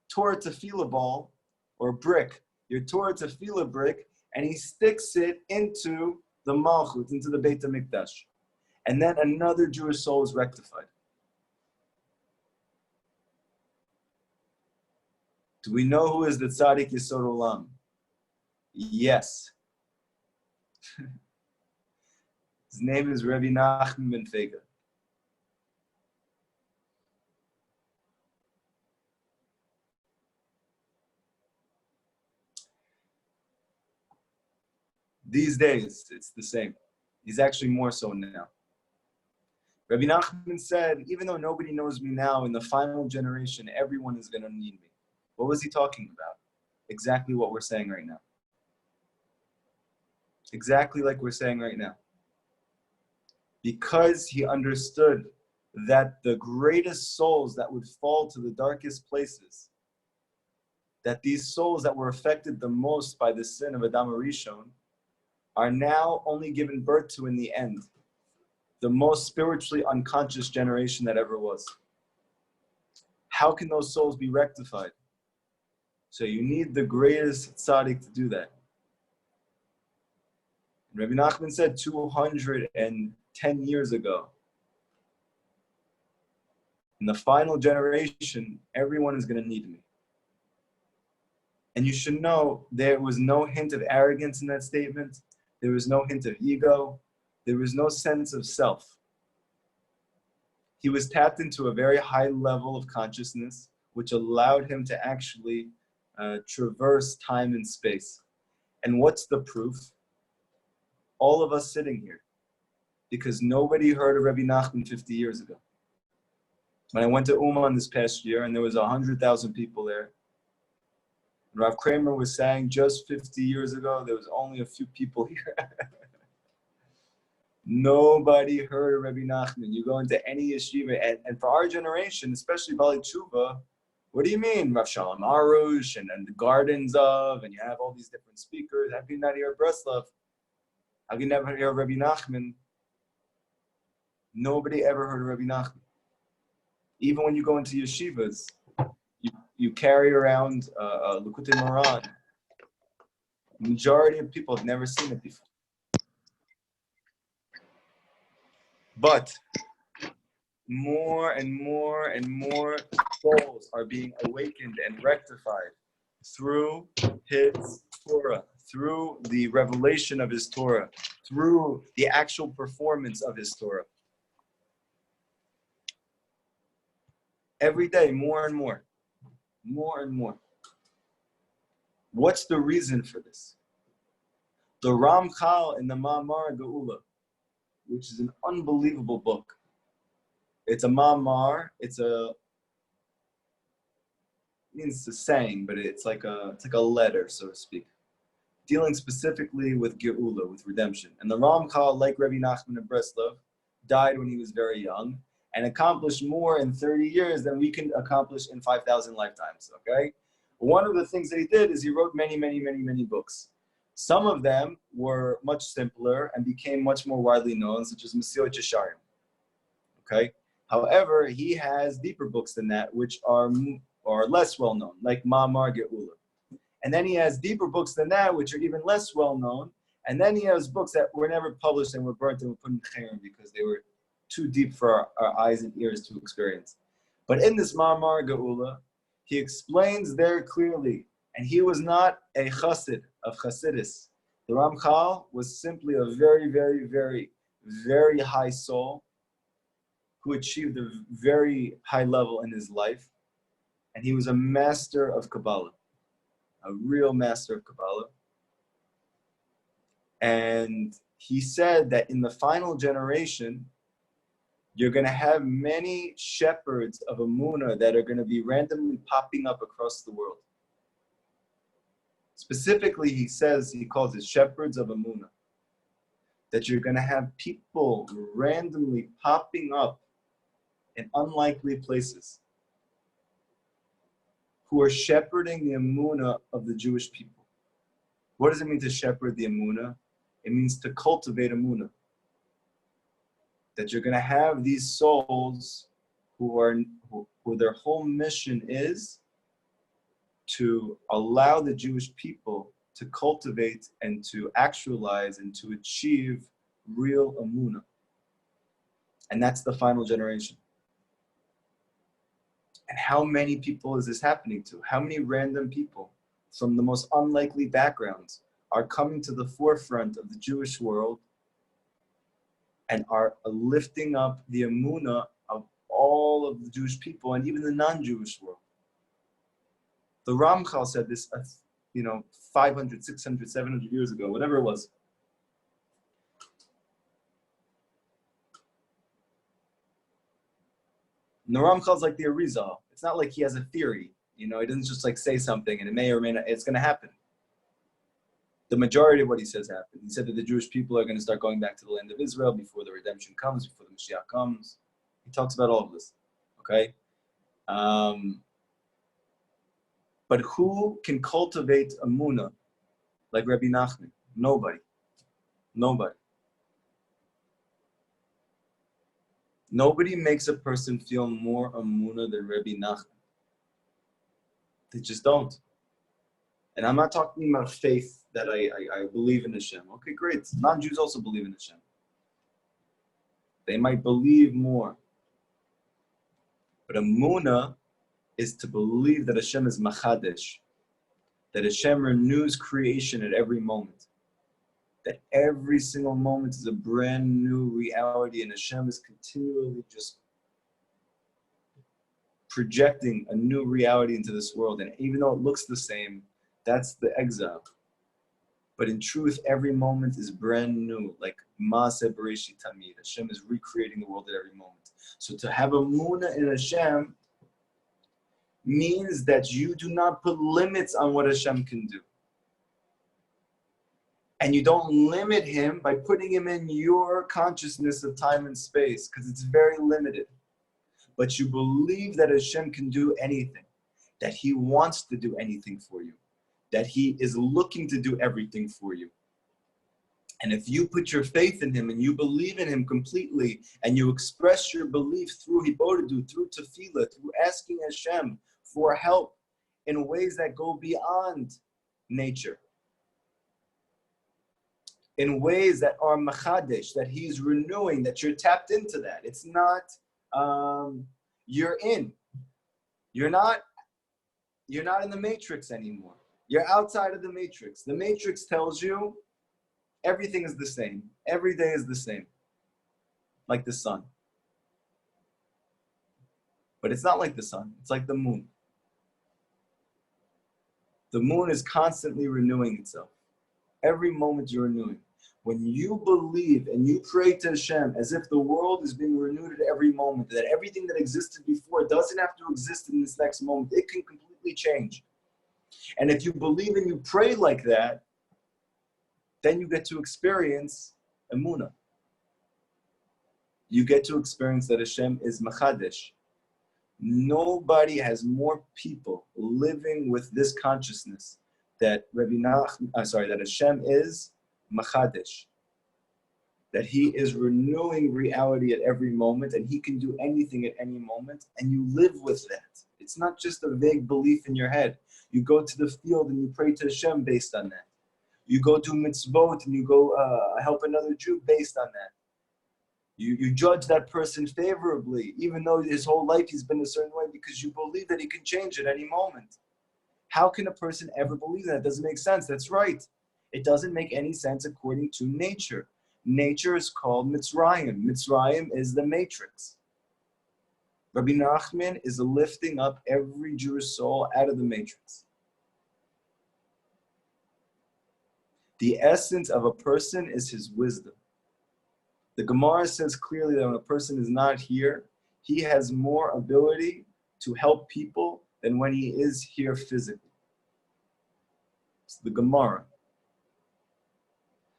Torah tefillah ball, or brick, your Torah tefillah brick, and he sticks it into the Malchut, into the Beit HaMikdash. And then another Jewish soul is rectified. Do we know who is the tzaddik Yisod Olam? Yes. His name is Rabbi Nachman ben Fega. These days, it's the same. He's actually more so now. Rabbi Nachman said, even though nobody knows me now, in the final generation, everyone is going to need me. What was he talking about? Exactly what we're saying right now. Exactly like we're saying right now. Because he understood that the greatest souls that would fall to the darkest places, that these souls that were affected the most by the sin of Adam Arishon, are now only given birth to in the end, the most spiritually unconscious generation that ever was. How can those souls be rectified? So you need the greatest tzaddik to do that. And Rabbi Nachman said 210 years ago, in the final generation, everyone is going to need me. And you should know there was no hint of arrogance in that statement. There was no hint of ego. There was no sense of self. He was tapped into a very high level of consciousness, which allowed him to actually traverse time and space. And what's the proof? All of us sitting here. Because nobody heard of Rabbi Nachman 50 years ago. When I went to Uman this past year, and there was 100,000 people there, Rav Kramer was saying just 50 years ago, there was only a few people here. Nobody heard of Rabbi Nachman. You go into any yeshiva, and for our generation, especially Bali Tshuva, what do you mean? Rav Shalom Arush and the Gardens of, and you have all these different speakers. How can you not hear Breslov? How can you never hear Rabbi Nachman? Nobody ever heard of Rabbi Nachman. Even when you go into yeshivas, you carry around Likutey Moharan. The majority of people have never seen it before. But more and more and more souls are being awakened and rectified through his Torah, through the revelation of his Torah, through the actual performance of his Torah. Every day, more and more. More and more. What's the reason for this? The Ramchal in the Ma'amar Geula, which is an unbelievable book. It's a Ma'amar. It means a saying, but it's like a letter, so to speak, dealing specifically with Geula, with redemption. And the Ramchal, like Rabbi Nachman of Breslov, died when he was very young, and accomplished more in 30 years than we can accomplish in 5,000 lifetimes, okay? One of the things that he did is he wrote many, many, many, many books. Some of them were much simpler and became much more widely known, such as Mesilat Yesharim, okay? However, he has deeper books than that, which are less well known, like Ma'amar Geula. And then he has deeper books than that, which are even less well known. And then he has books that were never published and were burnt and were put in Cherem because they were too deep for our eyes and ears to experience. But in this Ma'amar Geula, he explains very clearly, and he was not a chassid of chassidus. The Ramchal was simply a very, very, very, very high soul who achieved a very high level in his life. And he was a master of Kabbalah, a real master of Kabbalah. And he said that in the final generation, you're going to have many shepherds of Amunah that are going to be randomly popping up across the world. Specifically, he says, he calls it shepherds of Amunah. That you're going to have people randomly popping up in unlikely places who are shepherding the Amunah of the Jewish people. What does it mean to shepherd the Amunah? It means to cultivate Amunah. That you're going to have these souls who their whole mission is to allow the Jewish people to cultivate and to actualize and to achieve real Amunah. And that's the final generation. And how many people is this happening to? How many random people from the most unlikely backgrounds are coming to the forefront of the Jewish world and are lifting up the Amunah of all of the Jewish people and even the non-Jewish world? The Ramchal said this, 500, 600, 700 years ago, whatever it was. And the Ramchal's like the Arizal. It's not like he has a theory. He doesn't just say something and it may or may not, it's going to happen. The majority of what he says happened. He said that the Jewish people are going to start going back to the land of Israel before the redemption comes, before the Mashiach comes. He talks about all of this, okay? But who can cultivate Amunah like Rabbi Nachman? Nobody. Nobody. Nobody makes a person feel more Amunah than Rabbi Nachman. They just don't. And I'm not talking about faith that I believe in Hashem. Okay, great. Non-Jews also believe in Hashem. They might believe more. But Amunah is to believe that Hashem is Machadesh, that Hashem renews creation at every moment, that every single moment is a brand new reality and Hashem is continually just projecting a new reality into this world. And even though it looks the same, that's the exile. But in truth, every moment is brand new, like Maaseh Bereshit Tamid. Hashem is recreating the world at every moment. So to have Amunah in Hashem means that you do not put limits on what Hashem can do. And you don't limit him by putting him in your consciousness of time and space, because it's very limited. But you believe that Hashem can do anything, that he wants to do anything for you, that he is looking to do everything for you. And if you put your faith in him and you believe in him completely, and you express your belief through Hibodedu, through Tefillah, through asking Hashem for help in ways that go beyond nature, in ways that are Machadesh, that he's renewing, that you're tapped into that. It's not, you're in. You're not in the matrix anymore. You're outside of the matrix. The matrix tells you everything is the same. Every day is the same. Like the sun. But it's not like the sun. It's like the moon. The moon is constantly renewing itself. Every moment you're renewing. When you believe and you pray to Hashem as if the world is being renewed at every moment, that everything that existed before doesn't have to exist in this next moment, it can completely change. And if you believe and you pray like that, then you get to experience Emunah. You get to experience that Hashem is Machadesh. Nobody has more people living with this consciousness that that Hashem is Machadesh, that he is renewing reality at every moment and he can do anything at any moment, and you live with that. It's not just a vague belief in your head. You go to the field and you pray to Hashem based on that. You go do mitzvot and you go help another Jew based on that. You judge that person favorably, even though his whole life he's been a certain way, because you believe that he can change at any moment. How can a person ever believe that? It doesn't make sense. That's right. It doesn't make any sense according to nature. Nature is called Mitzrayim. Mitzrayim is the matrix. Rabbi Nachman is lifting up every Jewish soul out of the matrix. The essence of a person is his wisdom. The Gemara says clearly that when a person is not here, he has more ability to help people than when he is here physically. It's the Gemara.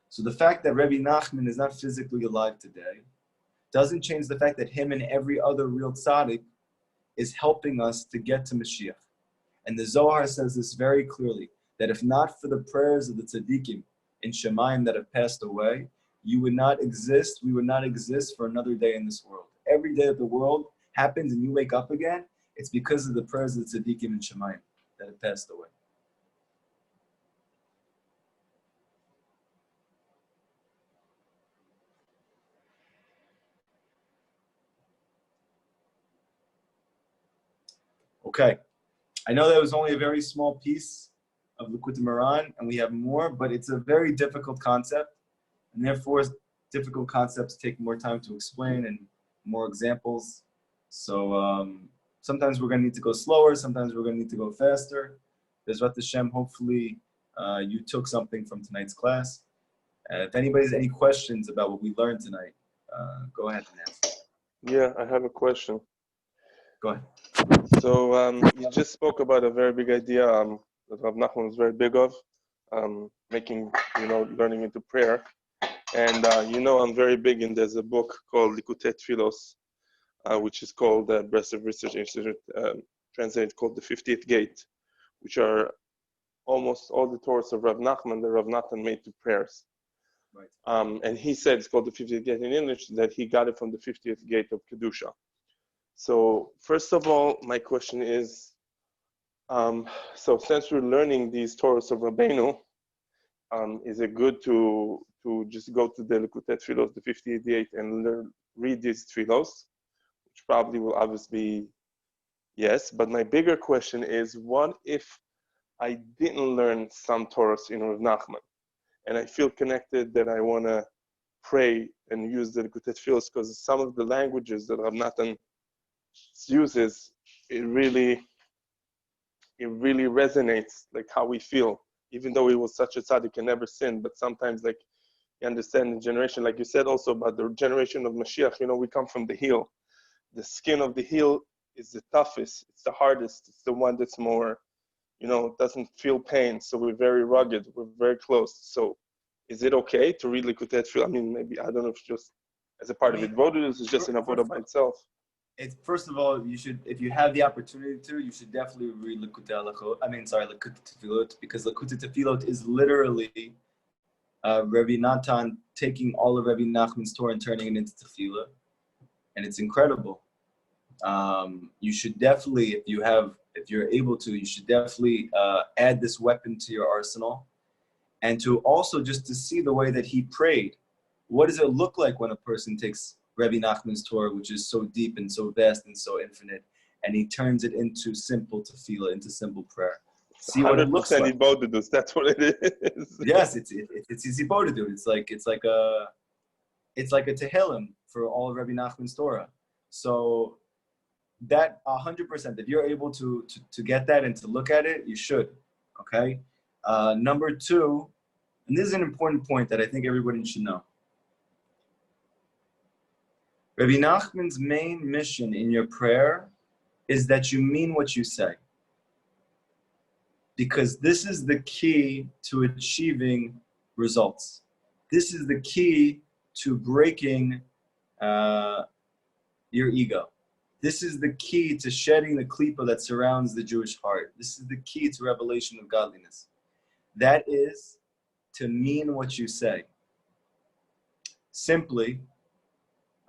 So the fact that Rabbi Nachman is not physically alive today doesn't change the fact that him and every other real tzaddik is helping us to get to Mashiach. And the Zohar says this very clearly, that if not for the prayers of the tzaddikim in Shemayim that have passed away, you would not exist, we would not exist for another day in this world. Every day that the world happens and you wake up again, it's because of the prayers of the tzaddikim in Shemayim that have passed away. Okay, I know that was only a very small piece of Likutey Moharan, and we have more, but it's a very difficult concept, and therefore difficult concepts take more time to explain and more examples. So sometimes we're going to need to go slower, sometimes we're going to need to go faster. Bezrat Hashem, hopefully you took something from tonight's class. If anybody has any questions about what we learned tonight, go ahead and ask. Yeah, I have a question. Go ahead. So you just spoke about a very big idea that Rav Nachman was very big of, making, learning into prayer. And I'm very big in, there's a book called Likutey which is called Breslov Research Institute, translated called the 50th Gate, which are almost all the Torahs of Rav Nachman that Rav Nachman made to prayers. Right. And he said it's called the 50th Gate in English, that he got it from the 50th Gate of Kedusha. So first of all, my question is, so since we're learning these Torahs of Rabbeinu, is it good to just go to the Likutey Tfilos, the 58, and read these Tfilos, which probably will obviously be yes. But my bigger question is, what if I didn't learn some Torahs in Rav Nachman, and I feel connected that I want to pray and use the Likutey Tfilos because some of the languages that Rav Nachman uses, it really resonates, like how we feel, even though he was such a tzaddik and never sinned. But sometimes, like, you understand the generation, like you said also about the generation of Mashiach, we come from the heel. The skin of the heel is the toughest, it's the hardest, it's the one that's more, doesn't feel pain. So we're very rugged, we're very close. So is it okay to read Likutey Tfilos? I mean, maybe, I don't know if just as a part of it, Vodus is just an avodah by itself. First of all, you should, if you have the opportunity to, you should definitely read Likutey Tefillot, because Likutey Tefillot is literally Rabbi Natan taking all of Rabbi Nachman's Torah and turning it into tefillah, and it's incredible. You should definitely, if you're able to, you should definitely add this weapon to your arsenal, and to also just to see the way that he prayed. What does it look like when a person takes Rabbi Nachman's Torah, which is so deep and so vast and so infinite, and he turns it into simple tefillah, into simple prayer? See what it looks like. That's what it is. Yes, it's easy to do. It's like a Tehillim for all of Rabbi Nachman's Torah. So that 100%, if you're able to get that and to look at it, you should. Okay. Number two, and this is an important point that I think everybody should know. Rabbi Nachman's main mission in your prayer is that you mean what you say. Because this is the key to achieving results. This is the key to breaking your ego. This is the key to shedding the klipa that surrounds the Jewish heart. This is the key to revelation of godliness. That is to mean what you say. Simply,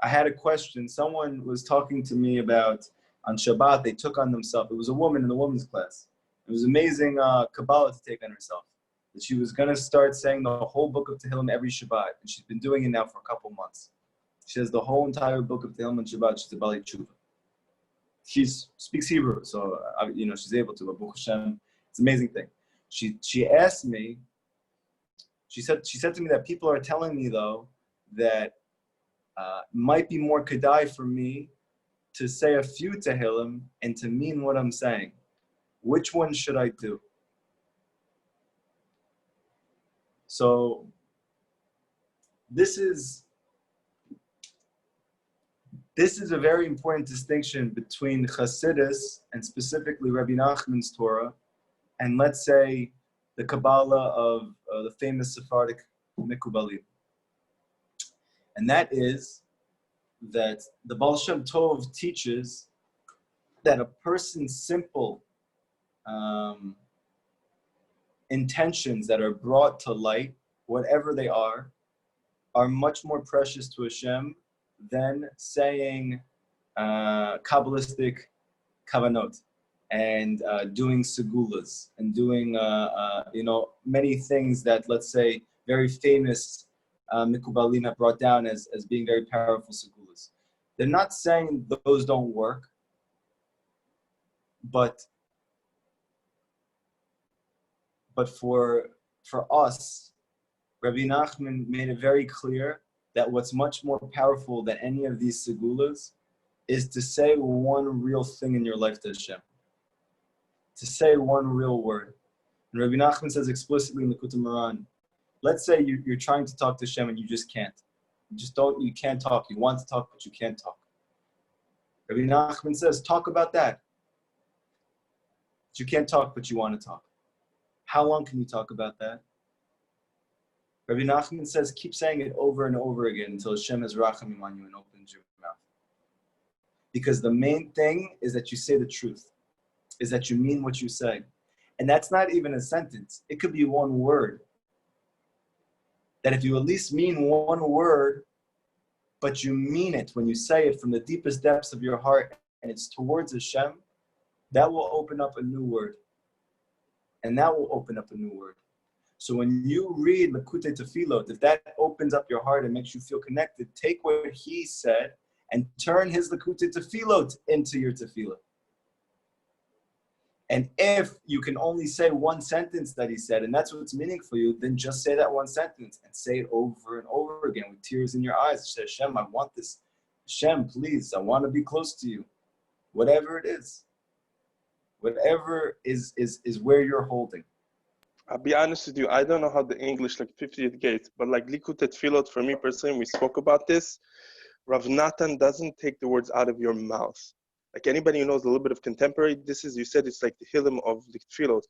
I had a question. Someone was talking to me about, on Shabbat, they took on themselves. It was a woman in the women's class. It was amazing Kabbalah to take on herself. That she was going to start saying the whole book of Tehillim every Shabbat. And she's been doing it now for a couple months. She has the whole entire book of Tehillim on Shabbat. She's a Bali Tshuva. She speaks Hebrew, so she's able to. Baruch Hashem, it's an amazing thing. She asked me, She said to me that people are telling me though that might be more kedai for me to say a few tehillim and to mean what I'm saying. Which one should I do? So this is a very important distinction between Chassidus and specifically Rabbi Nachman's Torah and let's say the Kabbalah of the famous Sephardic Mikubalim. And that is that the Baal Shem Tov teaches that a person's simple intentions that are brought to light, whatever they are much more precious to Hashem than saying Kabbalistic kavanot and doing segulas and doing many things that, let's say, very famous Mikubalim have brought down as being very powerful segulas. They're not saying those don't work, but for us, Rabbi Nachman made it very clear that what's much more powerful than any of these segulas is to say one real thing in your life to Hashem. To say one real word. And Rabbi Nachman says explicitly in Likutey Moharan, let's say you're trying to talk to Hashem and you just can't. You can't talk. You want to talk, but you can't talk. Rabbi Nachman says, talk about that. You can't talk, but you want to talk. How long can you talk about that? Rabbi Nachman says, keep saying it over and over again until Hashem has rachamim on you and opens your mouth. Because the main thing is that you say the truth, is that you mean what you say. And that's not even a sentence. It could be one word. That if you at least mean one word, but you mean it when you say it from the deepest depths of your heart and it's towards Hashem, that will open up a new word. And that will open up a new word. So when you read Likutey Tefillot, if that opens up your heart and makes you feel connected, take what he said and turn his Likutey Tefillot into your tefillah. And if you can only say one sentence that he said, and that's what's meaning for you, then just say that one sentence and say it over and over again with tears in your eyes. Say, Hashem, I want this. Hashem, please, I want to be close to you. Whatever it is. Whatever is where you're holding. I'll be honest with you, I don't know how the English, like 50th gate, but like Likutey Tefillot, for me personally, we spoke about this. Rav Natan doesn't take the words out of your mouth. Like anybody who knows a little bit of contemporary, you said it's like the Hillim of the Tefillot.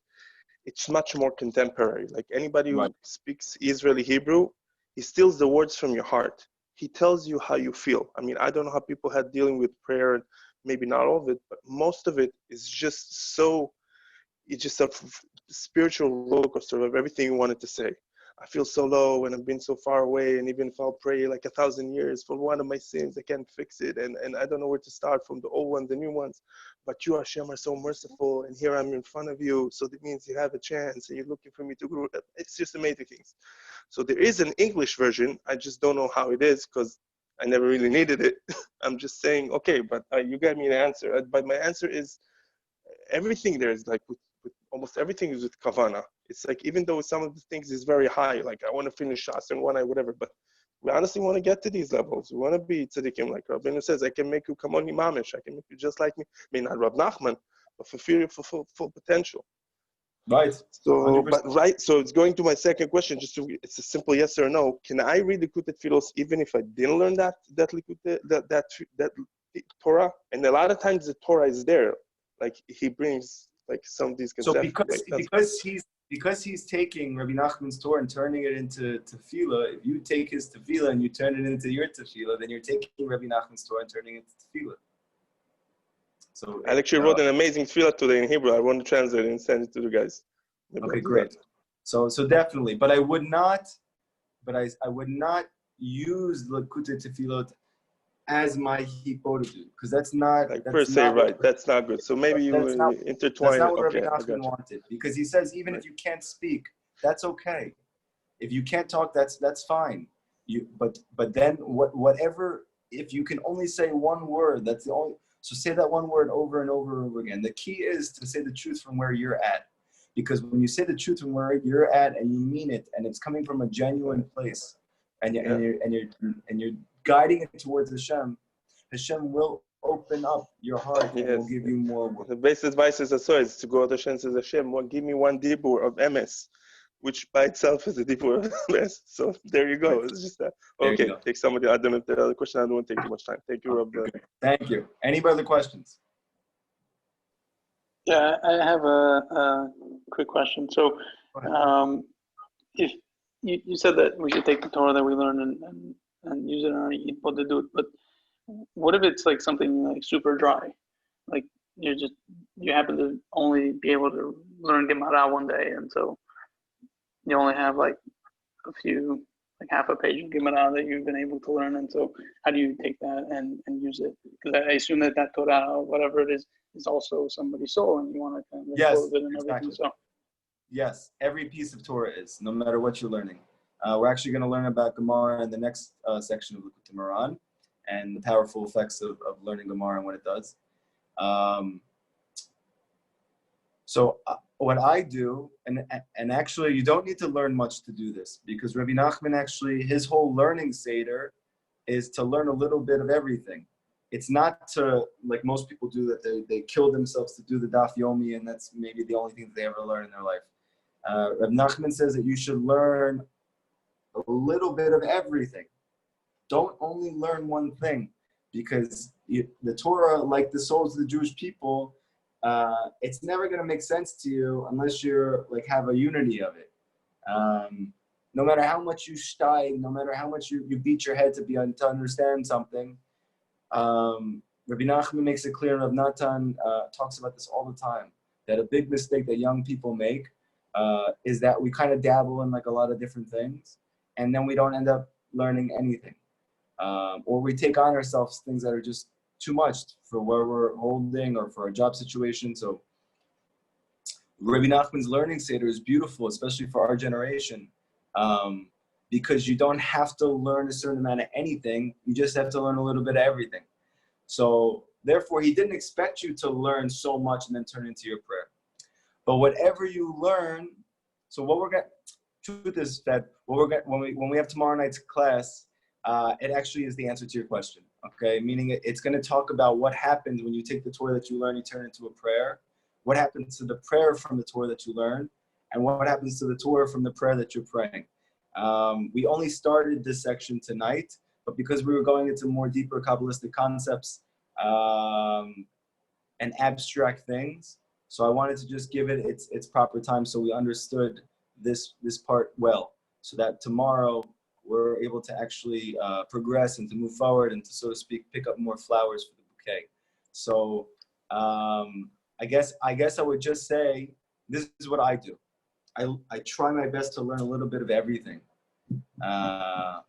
It's much more contemporary. Like anybody who speaks Israeli Hebrew, he steals the words from your heart. He tells you how you feel. I mean, I don't know how people had dealing with prayer, and maybe not all of it, but most of it is just so, it's just a spiritual roller coaster of everything you wanted to say. I feel so low and I've been so far away, and even if I'll pray like 1,000 years for one of my sins, I can't fix it, and I don't know where to start from the old ones, the new ones. But you, Hashem, are so merciful, and here I'm in front of you, so that means you have a chance, and you're looking for me to grow. It's just amazing things. So there is an English version. I just don't know how it is because I never really needed it. I'm just saying, okay, but you gave me an answer. But my answer is everything there is like with almost everything is with kavana. It's like, even though some of the things is very high, like I want to finish shots and whatever, but we honestly want to get to these levels. We want to be tzaddikim, like Rabbeinu says, I can make you kamoni mamish. I can make you just like me. I mean, not Rab Nachman, but fulfill full potential. Right. So, so it's going to my second question. It's a simple yes or no. Can I read the Likutey Tefillos even if I didn't learn that Likutey, that Torah? And a lot of times the Torah is there. Like he brings like some of these concepts. So because he's taking Rabbi Nachman's Torah and turning it into tefillah, if you take his tefillah and you turn it into your tefillah, then you're taking Rabbi Nachman's Torah and turning it into tefillah. So I actually wrote an amazing tefillah today in Hebrew. I want to translate it and send it to the guys. Okay, great. So definitely, but I would not use Likutey Tefillot as my hipodu, because that's not like per se, right? That's not good. So maybe you intertwine. That's not what Rabbi Nachman wanted, because he says even if you can't speak, that's okay. If you can't talk, that's fine. But then whatever, if you can only say one word, that's the only. So say that one word over and over and over again. The key is to say the truth from where you're at. Because when you say the truth from where you're at and you mean it, and it's coming from a genuine place, and you're guiding it towards Hashem, Hashem will open up your heart and will give you more work. The best advice is to go to Hashem and says, Hashem, well, give me one dibur of MS, which by itself is a dibur of MS. So there you go. It's just that. Okay, take somebody. I don't know if the other question. I don't want to take too much time. Thank you, Rabbi. Thank you. Any other questions? Yeah, I have a quick question. So, if you said that we should take the Torah that we learn and use it on Yipod to do it, but what if it's like something like super dry, like you happen to only be able to learn Gemara one day, and so you only have like a few, like half a page of Gemara that you've been able to learn, and so how do you take that and use it? Because I assume that Torah or whatever it is also somebody's soul, and you want to kind of yes, it and everything. So yes, every piece of Torah is, no matter what you're learning. We're actually going to learn about Gemara in the next section of Likutey Moharan, and the powerful effects of learning Gemara and what it does. So what I do, and actually you don't need to learn much to do this, because Rabbi Nachman actually, his whole learning seder is to learn a little bit of everything. It's not to, like most people do, that they kill themselves to do the Daf Yomi, and that's maybe the only thing that they ever learn in their life. Rabbi Nachman says that you should learn a little bit of everything. Don't only learn one thing, because the Torah, like the souls of the Jewish people, it's never going to make sense to you unless you're like have a unity of it. No matter how much you steig, no matter how much you beat your head to understand something, Rabbi Nachman makes it clear, and Rav Natan talks about this all the time, that a big mistake that young people make is that we kind of dabble in like a lot of different things, and then we don't end up learning anything. Or we take on ourselves things that are just too much for where we're holding or for our job situation. So Rabbi Nachman's learning seder is beautiful, especially for our generation, because you don't have to learn a certain amount of anything. You just have to learn a little bit of everything. So therefore, he didn't expect you to learn so much and then turn into your prayer. But whatever you learn, so what we're going to, truth is that when we have tomorrow night's class, it actually is the answer to your question, okay? Meaning it's going to talk about what happens when you take the Torah that you learn, you turn it into a prayer. What happens to the prayer from the Torah that you learn, and what happens to the Torah from the prayer that you're praying. We only started this section tonight, but because we were going into more deeper Kabbalistic concepts and abstract things, so I wanted to just give it its proper time so we understood this part well, so that tomorrow we're able to actually progress and to move forward and to, so to speak, pick up more flowers for the bouquet. So I guess I would just say, this is what I do. I try my best to learn a little bit of everything. That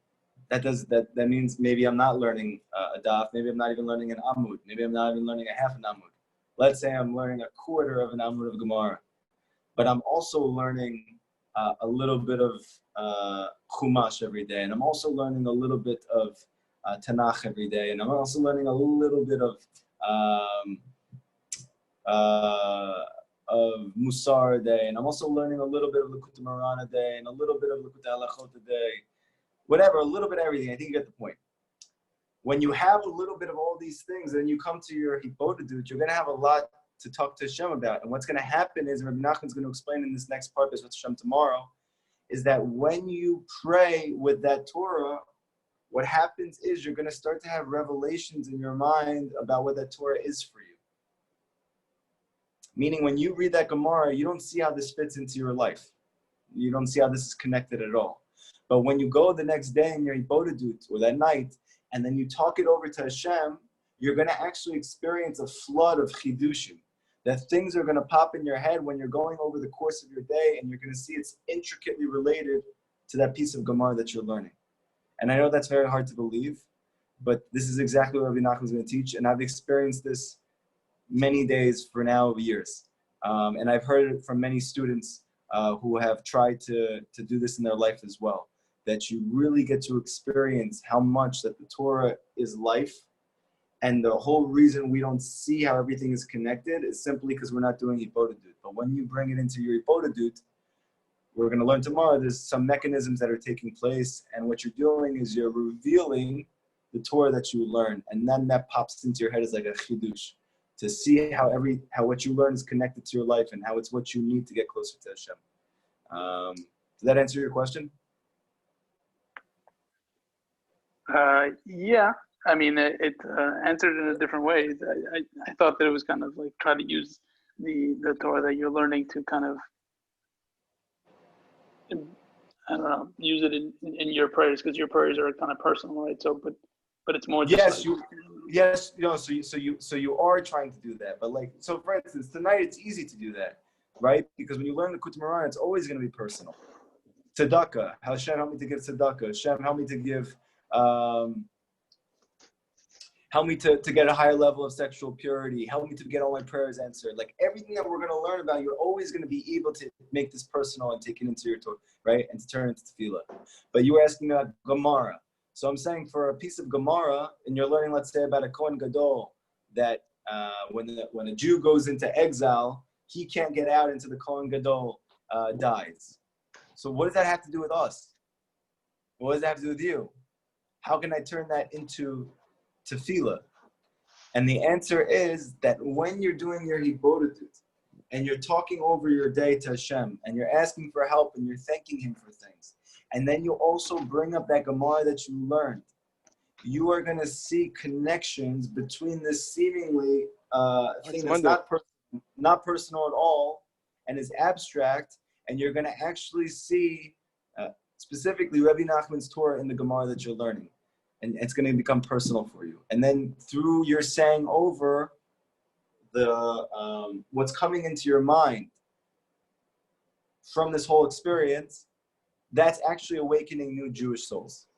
means maybe I'm not learning a daf, maybe I'm not even learning an amud, maybe I'm not even learning a half an amud. Let's say I'm learning a quarter of an amud of Gemara, but I'm also learning a little bit of Chumash every day, and I'm also learning a little bit of Tanakh every day, and I'm also learning a little bit of Musar a day, and I'm also learning a little bit of Likutey Moharan a day, and a little bit of Likutey Halachot a day, whatever, a little bit of everything. I think you get the point. When you have a little bit of all these things, and you come to your Hibodedut, you're going to have a lot to talk to Hashem about. And what's going to happen is, Rabbi Nachman's going to explain in this next part, with Hashem tomorrow, is that when you pray with that Torah, what happens is you're going to start to have revelations in your mind about what that Torah is for you. Meaning when you read that Gemara, you don't see how this fits into your life. You don't see how this is connected at all. But when you go the next day in your Hibodedut, or that night, and then you talk it over to Hashem, you're going to actually experience a flood of chidushim. That things are going to pop in your head when you're going over the course of your day, and you're going to see it's intricately related to that piece of Gemara that you're learning. And I know that's very hard to believe, but this is exactly what Rabbi Nachman is going to teach, and I've experienced this many days for now years. And I've heard it from many students who have tried to do this in their life as well, that you really get to experience how much that the Torah is life, And the whole reason we don't see how everything is connected is simply because we're not doing hipodadut. But when you bring it into your hipodadut, we're going to learn tomorrow, there's some mechanisms that are taking place. And what you're doing is you're revealing the Torah that you learn. And then that pops into your head as like a chidush, to see how what you learn is connected to your life and how it's what you need to get closer to Hashem. Does that answer your question? Yeah. I mean, it answered in a different way. I thought that it was kind of like try to use the Torah that you're learning to kind of, I don't know, use it in your prayers, because your prayers are kind of personal, right? So, but it's more just so you are trying to do that. But like, so for instance, tonight it's easy to do that, right? Because when you learn the Likutey Moharan, it's always going to be personal. Tzedakah, Hashem help me to give tzedakah. Hashem help me to give, help me to get a higher level of sexual purity. Help me to get all my prayers answered. Like everything that we're going to learn about, you're always going to be able to make this personal and take it into your Torah, right? And to turn it into tefillah. But you were asking about Gemara. So I'm saying for a piece of Gemara, and you're learning, let's say, about a Kohen Gadol, that when a Jew goes into exile, he can't get out until the Kohen Gadol dies. So what does that have to do with us? What does that have to do with you? How can I turn that into tefillah? And the answer is that when you're doing your hibodetut and you're talking over your day to Hashem and you're asking for help and you're thanking Him for things, and then you also bring up that Gemara that you learned, you are going to see connections between this seemingly thing that's not personal at all and is abstract, and you're going to actually see specifically Rabbi Nachman's Torah in the Gemara that you're learning. And it's going to become personal for you. And then through your saying over the what's coming into your mind from this whole experience, that's actually awakening new Jewish souls.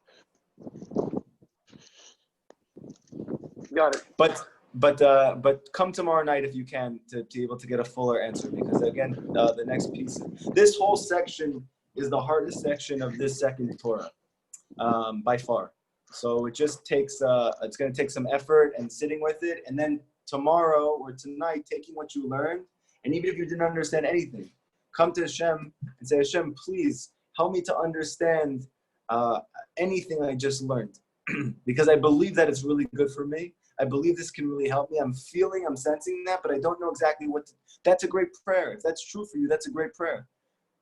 Got it. But come tomorrow night if you can to be able to get a fuller answer, because again, the next piece, this whole section is the hardest section of this second Torah by far. So it just takes, it's going to take some effort and sitting with it. And then tomorrow or tonight, taking what you learned, and even if you didn't understand anything, come to Hashem and say, Hashem, please help me to understand anything I just learned. Because I believe that it's really good for me. I believe this can really help me. I'm sensing that, but I don't know exactly what to. That's a great prayer. If that's true for you, that's a great prayer.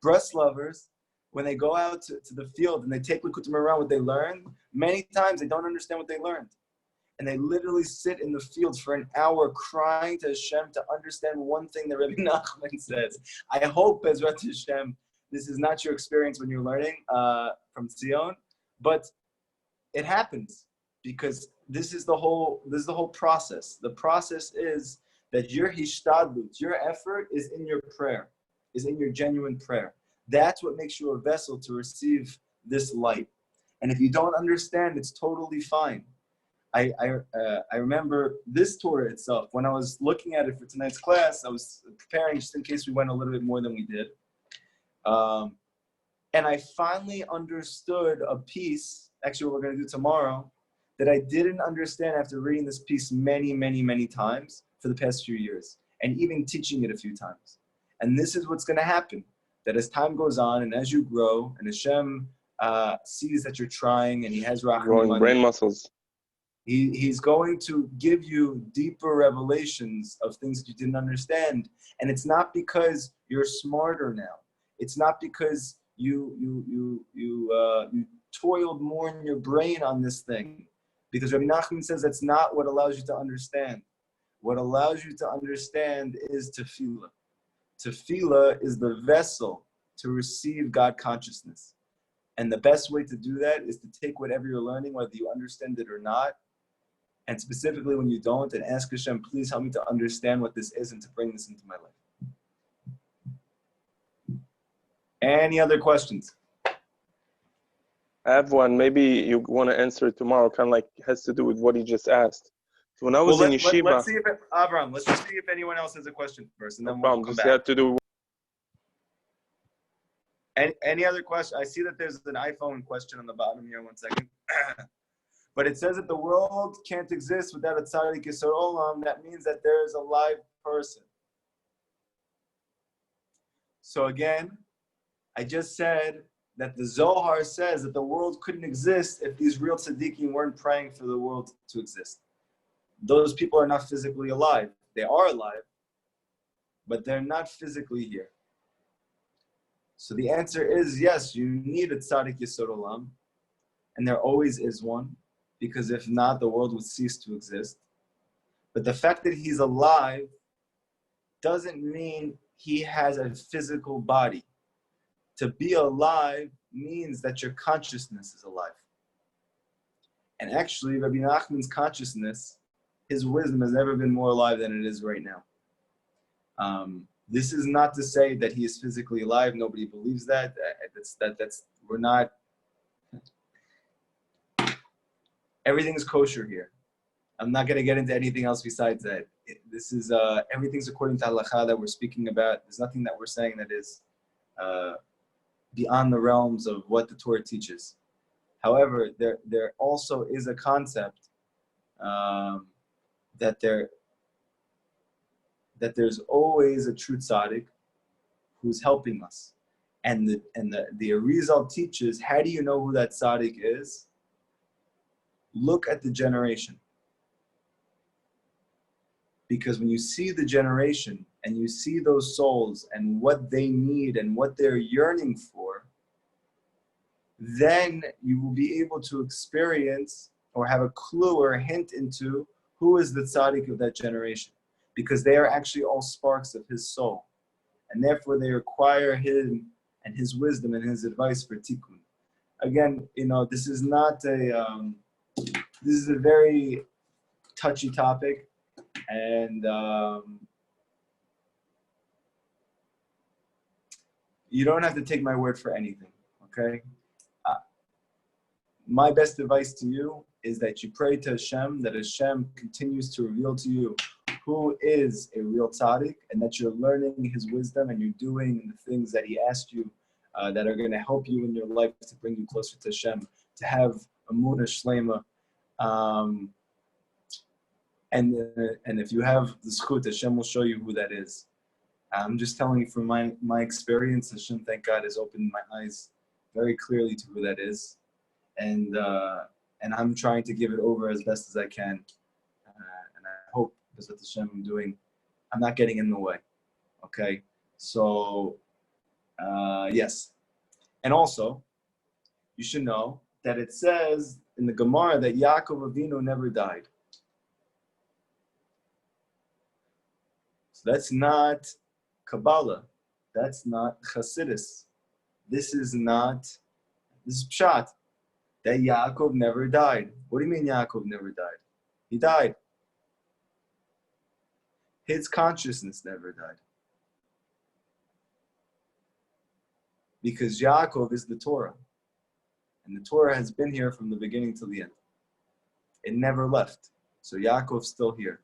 Breast lovers, when they go out to the field and they take Likutey Moharan, what they learn, many times they don't understand what they learned. And they literally sit in the fields for an hour crying to Hashem to understand one thing that Rabbi Nachman says. I hope, Bezrat Hashem, this is not your experience when you're learning from Zion, but it happens because this is the whole process. The process is that your hishtadlut, your effort is in your prayer, is in your genuine prayer. That's what makes you a vessel to receive this light. And if you don't understand, it's totally fine. I remember this Torah itself, when I was looking at it for tonight's class, I was preparing just in case we went a little bit more than we did. And I finally understood a piece, actually what we're going to do tomorrow, that I didn't understand after reading this piece many, many, many times for the past few years, and even teaching it a few times. And this is what's going to happen, that as time goes on and as you grow, and Hashem sees that you're trying and He has growing brain muscles, He's going to give you deeper revelations of things that you didn't understand. And it's not because you're smarter now. It's not because you toiled more in your brain on this thing. Because Rabbi Nachman says that's not what allows you to understand. What allows you to understand is tefillah. Tefillah is the vessel to receive God consciousness. And the best way to do that is to take whatever you're learning, whether you understand it or not, and specifically when you don't, and ask Hashem, please help me to understand what this is and to bring this into my life. Any other questions? I have one. Maybe you want to answer it tomorrow. Kind of like has to do with what he just asked. So when I was in yeshiva, let's see if anyone else has a question first, and then we'll come back. Have to do. Any other question? I see that there's an iPhone question on the bottom here. 1 second. But it says that the world can't exist without a tzaddik yisod olam. That means that there is a live person. So again, I just said that the Zohar says that the world couldn't exist if these real tzaddikim weren't praying for the world to exist. Those people are not physically alive. They are alive, but they're not physically here. So the answer is yes, you need a tzaddik yisod olam, and there always is one, because if not, the world would cease to exist. But the fact that he's alive doesn't mean he has a physical body. To be alive means that your consciousness is alive. And actually, Rabbi Nachman's consciousness, his wisdom has never been more alive than it is right now. This is not to say that he is physically alive. Nobody believes that. We're not. Everything's kosher here. I'm not going to get into anything else besides that. This is everything's according to halacha that we're speaking about. There's nothing that we're saying that is beyond the realms of what the Torah teaches. However, there also is a concept that there's always a true tzaddik who's helping us. And the Exile teaches, how do you know who that tzaddik is? Look at the generation. Because when you see the generation and you see those souls and what they need and what they're yearning for, then you will be able to experience or have a clue or a hint into who is the tzaddik of that generation. Because they are actually all sparks of his soul. And therefore they require him and his wisdom and his advice for tikkun. Again, this is not this is a very touchy topic. And you don't have to take my word for anything, okay? My best advice to you is that you pray to Hashem, that Hashem continues to reveal to you who is a real tzaddik, and that you're learning his wisdom and you're doing the things that he asked you that are going to help you in your life to bring you closer to Hashem, to have emunah shlema. And if you have the zchut, Hashem will show you who that is. I'm just telling you from my experience, Hashem, thank God, has opened my eyes very clearly to who that is. And I'm trying to give it over as best as I can. And I hope, because what Hashem I'm doing, I'm not getting in the way. Okay? So, yes. And also, you should know that it says in the Gemara that Yaakov Avinu never died. So that's not Kabbalah. That's not Chassidus. This is Pshat. That Yaakov never died. What do you mean Yaakov never died? He died. His consciousness never died. Because Yaakov is the Torah. And the Torah has been here from the beginning till the end. It never left. So Yaakov's still here.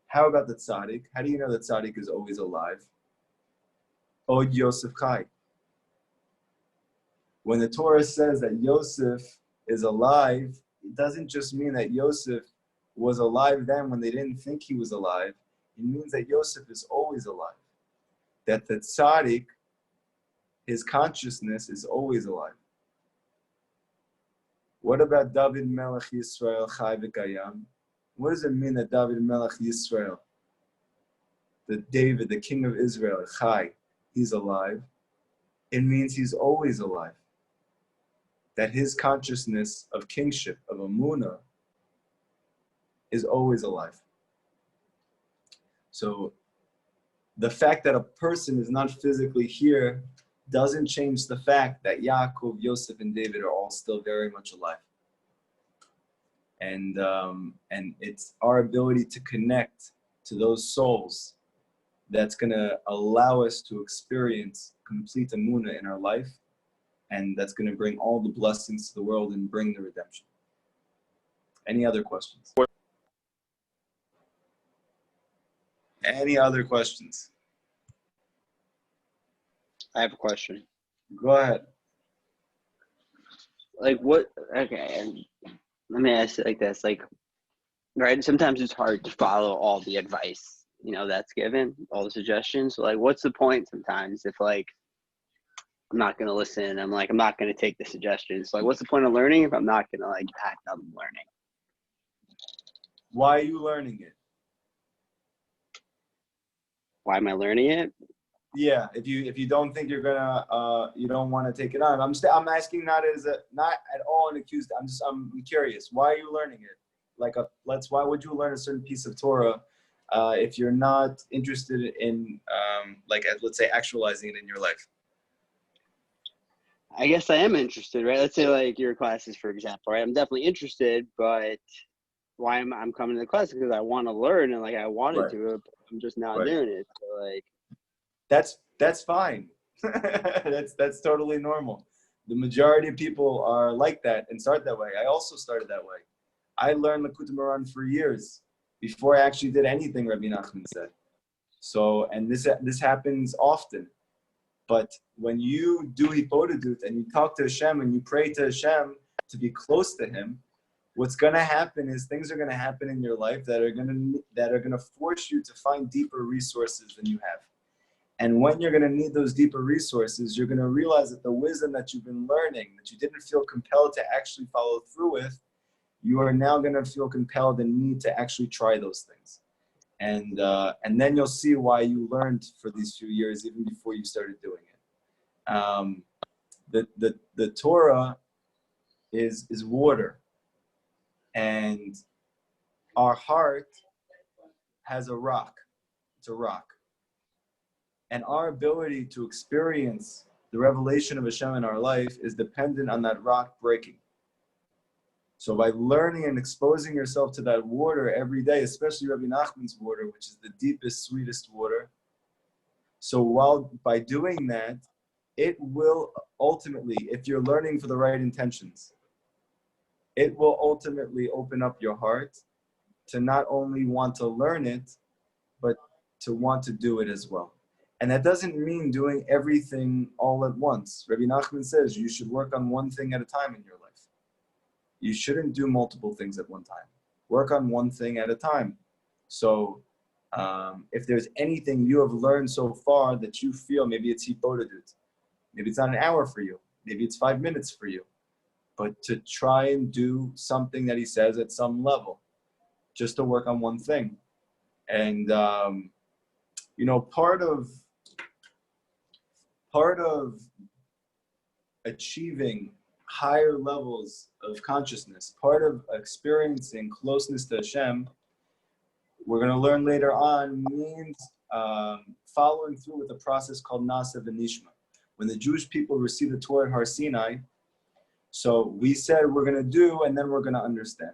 How about the tzaddik? How do you know that tzaddik is always alive? Od Yosef Chai. When the Torah says that Yosef is alive, it doesn't just mean that Yosef was alive then when they didn't think he was alive. It means that Yosef is always alive. That the tzaddik, his consciousness is always alive. What about David Melech Yisrael Chai V'Kayam? What does it mean that David Melech Yisrael, that David, the king of Israel, Chai, he's alive? It means he's always alive. That his consciousness of kingship, of Amunah, is always alive. So the fact that a person is not physically here doesn't change the fact that Yaakov, Yosef, and David are all still very much alive. And it's our ability to connect to those souls that's going to allow us to experience complete Amunah in our life, and that's going to bring all the blessings to the world and bring the redemption. Any other questions? Any other questions? I have a question. Go ahead. Like what? Okay, and let me ask it like this, like, right, sometimes it's hard to follow all the advice, you know, that's given, all the suggestions. So, like, what's the point sometimes if, like, I'm not going to listen, I'm not going to take the suggestions. Like, what's the point of learning if I'm not going to, like, act on learning? Why are you learning it? Why am I learning it? Yeah, if you don't think you're gonna you don't want to take it on. I'm asking not at all an accused. I'm curious. Why are you learning it? Why would you learn a certain piece of Torah if you're not interested in let's say actualizing it in your life? I guess I am interested, right? Let's say like your classes, for example, right? I'm definitely interested, but why am I'm coming to the class? Because I want to learn and like I wanted Right. to, but I'm just not Right. doing it. So like that's fine. that's totally normal. The majority of people are like that and start that way. I also started that way. I learned Likutey Moharan for years before I actually did anything Rabbi Nachman said. So, and this happens often. But when you do hipodadut and you talk to Hashem and you pray to Hashem to be close to Him, what's going to happen is things are going to happen in your life that are going to force you to find deeper resources than you have. And when you're going to need those deeper resources, you're going to realize that the wisdom that you've been learning, that you didn't feel compelled to actually follow through with, you are now going to feel compelled and need to actually try those things. And then you'll see why you learned for these few years, even before you started doing it. The Torah is water, and our heart has a rock. It's a rock. And our ability to experience the revelation of Hashem in our life is dependent on that rock breaking. So by learning and exposing yourself to that water every day, especially Rabbi Nachman's water, which is the deepest, sweetest water. So by doing that, it will ultimately, if you're learning for the right intentions, it will ultimately open up your heart to not only want to learn it, but to want to do it as well. And that doesn't mean doing everything all at once. Rabbi Nachman says you should work on one thing at a time in your life. You shouldn't do multiple things at one time. Work on one thing at a time. So if there's anything you have learned so far that you feel, maybe it's hipodadut, maybe it's not an hour for you, maybe it's 5 minutes for you, but to try and do something that he says at some level, just to work on one thing. And part of achieving higher levels of consciousness, part of experiencing closeness to Hashem, we're going to learn later on, means following through with a process called Nasa v'Nishma. When the Jewish people received the Torah at Har Sinai, so we said we're going to do, and then we're going to understand.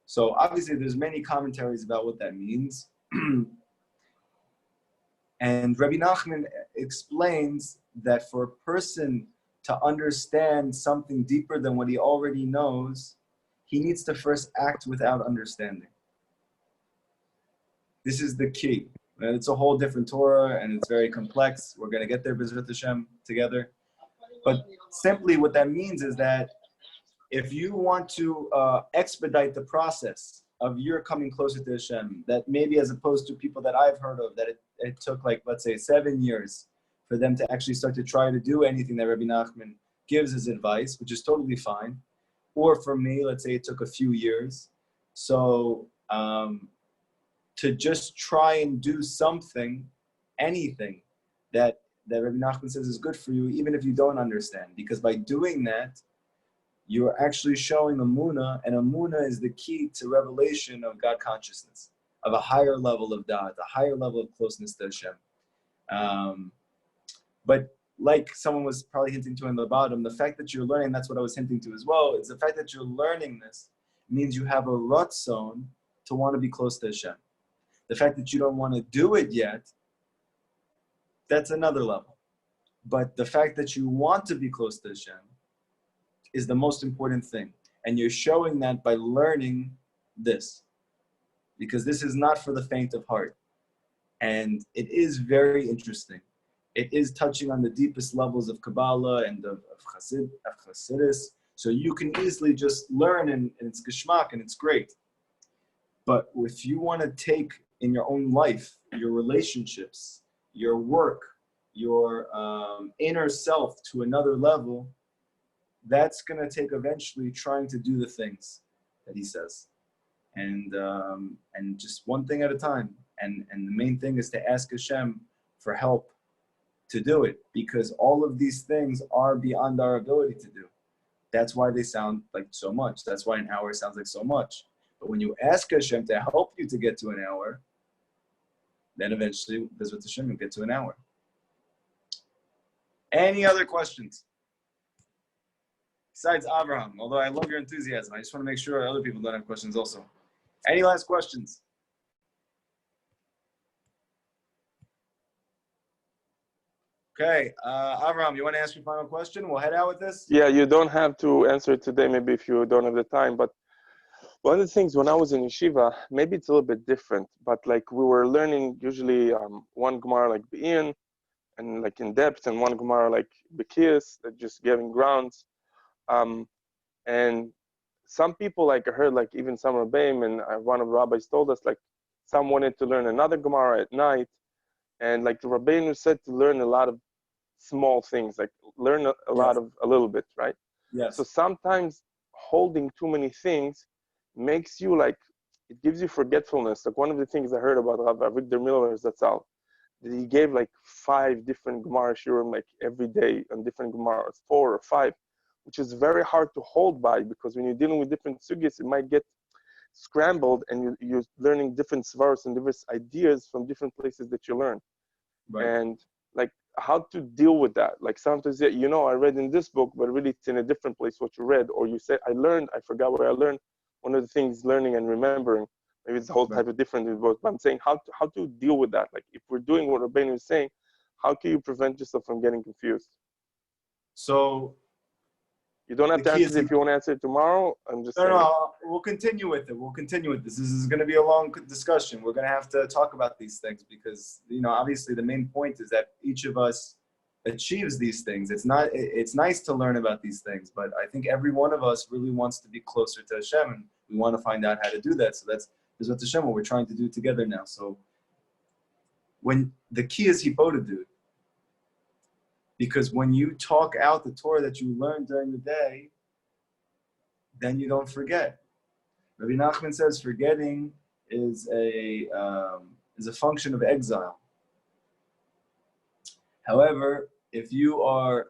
So obviously there's many commentaries about what that means. And Rabbi Nachman explains that for a person to understand something deeper than what he already knows, he needs to first act without understanding. This is the key. And it's a whole different Torah, and it's very complex. We're going to get there, B'ezrat Hashem, together. But simply what that means is that if you want to expedite the process of your coming closer to Hashem, that maybe as opposed to people that I've heard of, that it took like, let's say 7 years for them to actually start to try to do anything that Rabbi Nachman gives as advice, which is totally fine. Or for me, let's say it took a few years. So to just try and do something, anything that Rabbi Nachman says is good for you, even if you don't understand. Because by doing that, you're actually showing Amunah, and Amunah is the key to revelation of God consciousness, of a higher level of Da'at, a higher level of closeness to Hashem. But like someone was probably hinting to in the bottom, the fact that you're learning, that's what I was hinting to as well, is the fact that you're learning this means you have a ratzon to want to be close to Hashem. The fact that you don't want to do it yet, that's another level. But the fact that you want to be close to Hashem is the most important thing. And you're showing that by learning this. Because this is not for the faint of heart. And it is very interesting. It is touching on the deepest levels of Kabbalah and of Chassidus, So you can easily just learn and it's geschmack and it's great. But if you want to take in your own life, your relationships, your work, your inner self to another level, that's going to take eventually trying to do the things that he says. And just one thing at a time. And the main thing is to ask Hashem for help to do it, because all of these things are beyond our ability to do. That's why they sound like so much. That's why an hour sounds like so much. But when you ask Hashem to help you to get to an hour, then eventually, Bezrat Hashem, you'll get to an hour. Any other questions? Besides Abraham, although I love your enthusiasm, I just want to make sure other people don't have questions also. Any last questions? Okay, Abraham, you want to ask your final question? We'll head out with this. Yeah, you don't have to answer it today, maybe if you don't have the time, but one of the things when I was in yeshiva, maybe it's a little bit different, but like we were learning usually one Gemara like Be'in, and like in depth, and one Gemara like Bekiyas, that just giving grounds. And some people, like I heard, like even some Rabbeim, and one of the rabbis told us, like some wanted to learn another Gemara at night, and like the Rabbeinu said to learn a lot of small things, like learn a lot of a little bit, right? Yes. So sometimes holding too many things makes you like, it gives you forgetfulness. Like one of the things I heard about Rabbi Victor Miller is that he gave like 5 different Gemara Shurim like every day on different Gemaras, 4 or 5, which is very hard to hold by, because when you're dealing with different sugyas, it might get scrambled and you're learning different svaros and different ideas from different places that you learn. Right. And like how to deal with that. Like sometimes, you know, I read in this book, but really it's in a different place what you read, or you said, I learned, I forgot where I learned. One of the things, learning and remembering, maybe it's a whole type of different in both, but I'm saying how to deal with that. Like if we're doing what Rabbeinu is saying, how can you prevent yourself from getting confused? So you don't have to answer it if you want to answer it tomorrow. I'm just saying. No, we'll continue with it. We'll continue with this. This is going to be a long discussion. We're going to have to talk about these things because, you know, obviously the main point is that each of us achieves these things. It's nice to learn about these things, but I think every one of us really wants to be closer to Hashem, and we want to find out how to do that. So that's what Hashem, what we're trying to do together now. So when the key is hipodadut, because when you talk out the Torah that you learned during the day, then you don't forget. Rabbi Nachman says forgetting is a function of exile. However, if you are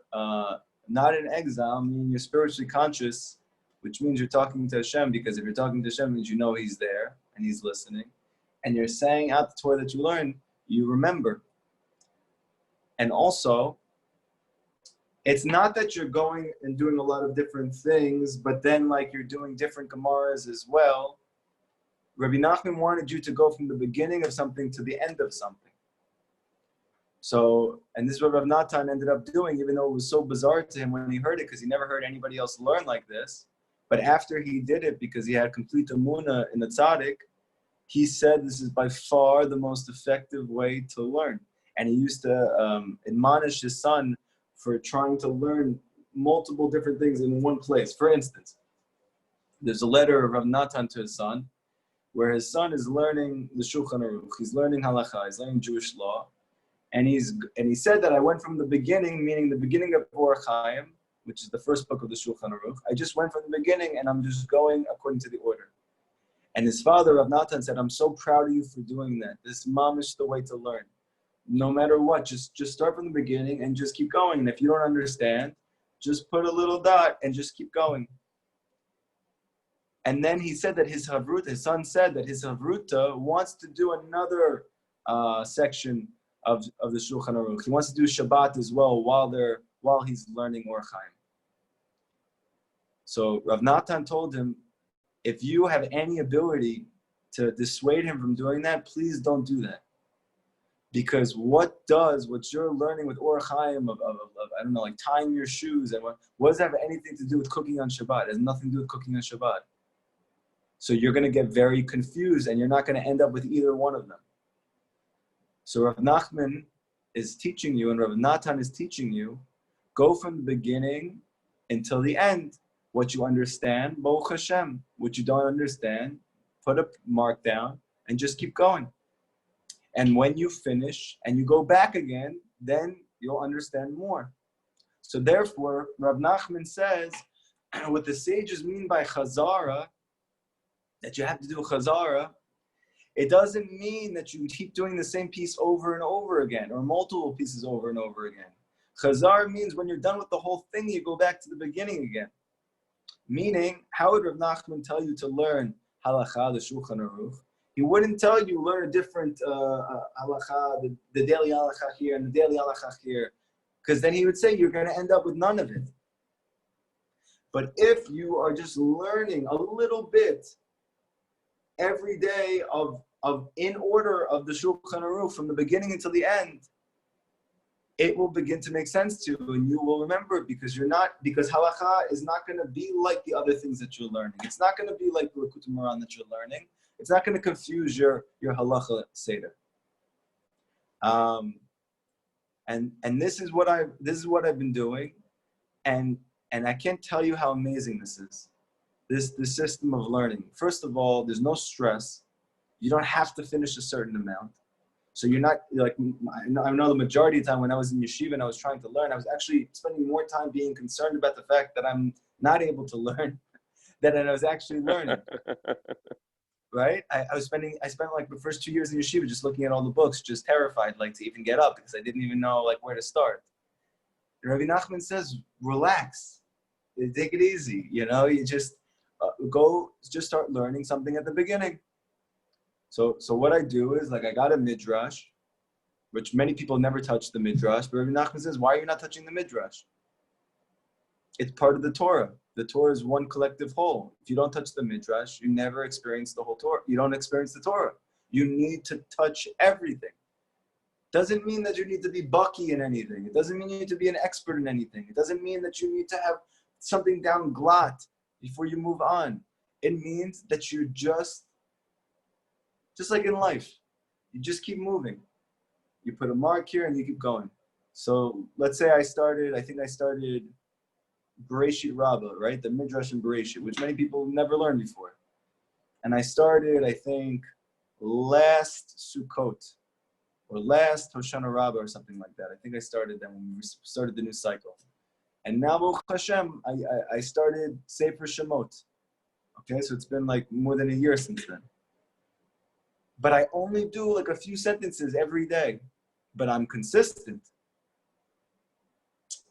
not in exile, meaning you're spiritually conscious, which means you're talking to Hashem, because if you're talking to Hashem, it means you know He's there and He's listening, and you're saying out the Torah that you learned, you remember. And also, it's not that you're going and doing a lot of different things, but then like you're doing different Gemaras as well. Rabbi Nachman wanted you to go from the beginning of something to the end of something. So, and this is what Rav Natan ended up doing, even though it was so bizarre to him when he heard it, because he never heard anybody else learn like this. But after he did it, because he had complete emunah in the tzaddik, he said this is by far the most effective way to learn. And he used to admonish his son for trying to learn multiple different things in one place. For instance, there's a letter of Rav Natan to his son, where his son is learning the Shulchan Aruch, he's learning halacha, he's learning Jewish law, and he said that I went from the beginning, meaning the beginning of Orach Chaim, which is the first book of the Shulchan Aruch. I just went from the beginning, and I'm just going according to the order. And his father, Rav Natan, said, I'm so proud of you for doing that. This mamish the way to learn. No matter what, just start from the beginning and just keep going. And if you don't understand, just put a little dot and just keep going. And then he said that his son said that his havruta wants to do another section of the Shulchan Aruch. He wants to do Shabbat as well while he's learning Orach Chaim. So Rav Natan told him, if you have any ability to dissuade him from doing that, please don't do that. Because what you're learning with Orach Chaim of I don't know, like tying your shoes, and what does that have anything to do with cooking on Shabbat? It has nothing to do with cooking on Shabbat. So you're going to get very confused, and you're not going to end up with either one of them. So Rav Nachman is teaching you, and Rav Natan is teaching you, go from the beginning until the end, What you understand, Baruch Hashem. What you don't understand, put a mark down and just keep going. And when you finish and you go back again, then you'll understand more. So therefore, Rav Nachman says, what the sages mean by chazara, that you have to do chazara, it doesn't mean that you keep doing the same piece over and over again, or multiple pieces over and over again. Chazara means when you're done with the whole thing, you go back to the beginning again. Meaning, how would Rav Nachman tell you to learn halacha, the Shulchan Aruch? He wouldn't tell you learn a different halacha, the daily halacha here and the daily halacha here, because then he would say you're going to end up with none of it. But if you are just learning a little bit every day of in order of the Shulchan Aruch from the beginning until the end, it will begin to make sense to you, and you will remember it because halacha is not going to be like the other things that you're learning. It's not going to be like the Likutey Moharan that you're learning. It's not going to confuse your halacha seder. And this is what I've been doing, and I can't tell you how amazing this is. This system of learning. First of all, there's no stress. You don't have to finish a certain amount. So you're not like, I know the majority of the time when I was in yeshiva and I was trying to learn, I was actually spending more time being concerned about the fact that I'm not able to learn than I was actually learning. Right? I spent like the first 2 years in yeshiva just looking at all the books, just terrified like to even get up because I didn't even know like where to start. And Rabbi Nachman says, relax, take it easy. You just just start learning something at the beginning. So what I do is, like, I got a midrash, which many people never touch the midrash, but Rabbi Nachman says, why are you not touching the midrash? It's part of the Torah. The Torah is one collective whole. If you don't touch the midrash, you never experience the whole Torah. You don't experience the Torah. You need to touch everything. Doesn't mean that you need to be bucky in anything. It doesn't mean you need to be an expert in anything. It doesn't mean that you need to have something down glot before you move on. It means that you just like in life, you just keep moving. You put a mark here and you keep going. So let's say I started Bereshit Rabbah, right? The Midrash in Bereshit, which many people never learned before. And I started, I think, last Sukkot or last Hoshana Rabbah or something like that. I think I started then when we started the new cycle. And now, Baruch Hashem, I started Sefer Shemot. Okay, so it's been like more than a year since then. But I only do like a few sentences every day, but I'm consistent.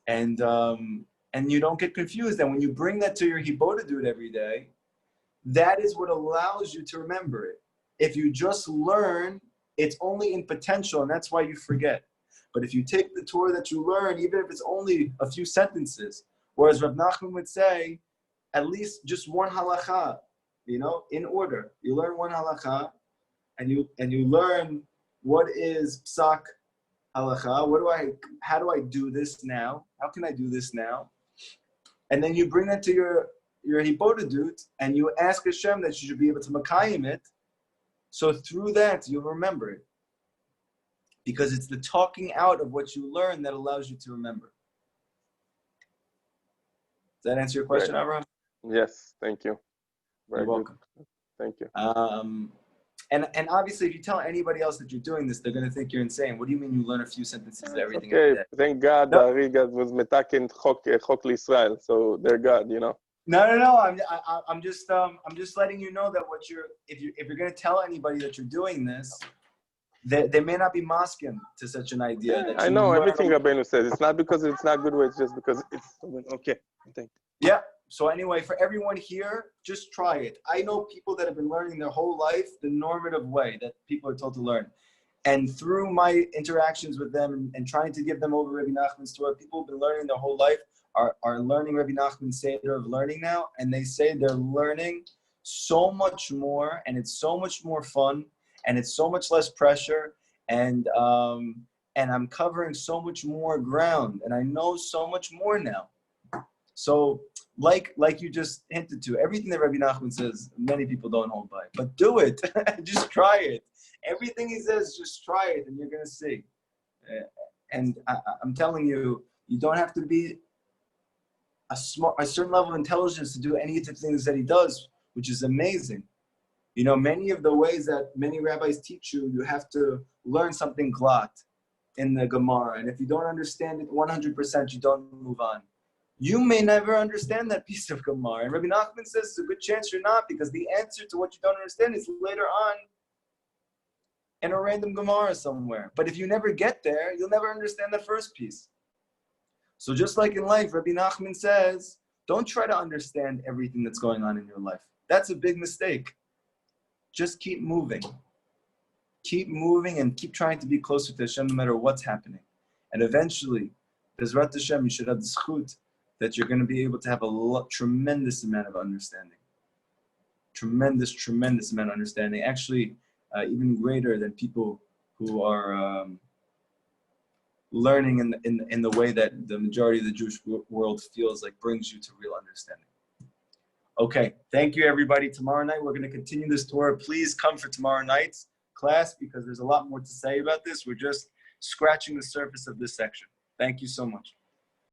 And you don't get confused. And when you bring that to your hibodedut every day, that is what allows you to remember it. If you just learn, it's only in potential, and that's why you forget. But if you take the Torah that you learn, even if it's only a few sentences, whereas Rav Nachman would say, at least just one halacha, in order. You learn one halacha, and you learn what is psak halacha. How do I do this now? How can I do this now? And then you bring that to your hibodedut, and you ask Hashem that you should be able to makayim it. So through that, you'll remember it. Because it's the talking out of what you learn that allows you to remember. Does that answer your question, Avraham? Yes, thank you. You're welcome. Thank you. And obviously, if you tell anybody else that you're doing this, they're going to think you're insane. What do you mean you learn a few sentences of everything? Okay, thank God Riga was metakin chok Yisrael, so they're God, No. I'm just letting you know that if you're going to tell anybody that you're doing this, they may not be masking to such an idea. Yeah, I know everything Rabbeinu says. It's not because it's not good way. It's just because it's okay. Thank you. Yeah. So anyway, for everyone here, just try it. I know people that have been learning their whole life the normative way that people are told to learn. And through my interactions with them and trying to give them over Rabbi Nachman's Torah, people who've been learning their whole life are learning Rabbi Nachman's Seder of learning now. And they say they're learning so much more, and it's so much more fun, and it's so much less pressure. And I'm covering so much more ground, and I know so much more now. So like you just hinted to, everything that Rabbi Nachman says, many people don't hold by. But do it. Just try it. Everything he says, just try it, and you're going to see. And I'm telling you, you don't have to be a certain level of intelligence to do any of the things that he does, which is amazing. You know, many of the ways that many rabbis teach you, you have to learn something glatt in the Gemara. And if you don't understand it 100%, you don't move on. You may never understand that piece of Gemara. And Rabbi Nachman says it's a good chance you're not, because the answer to what you don't understand is later on in a random Gemara somewhere. But if you never get there, you'll never understand the first piece. So just like in life, Rabbi Nachman says, don't try to understand everything that's going on in your life. That's a big mistake. Just keep moving. Keep moving and keep trying to be closer to Hashem no matter what's happening. And eventually, Bezrat Hashem, you should have the zchut that you're going to be able to have a tremendous amount of understanding. Tremendous amount of understanding. Actually, even greater than people who are learning in the way that the majority of the Jewish world feels like brings you to real understanding. Okay, thank you everybody. Tomorrow night we're going to continue this Torah. Please come for tomorrow night's class because there's a lot more to say about this. We're just scratching the surface of this section. Thank you so much.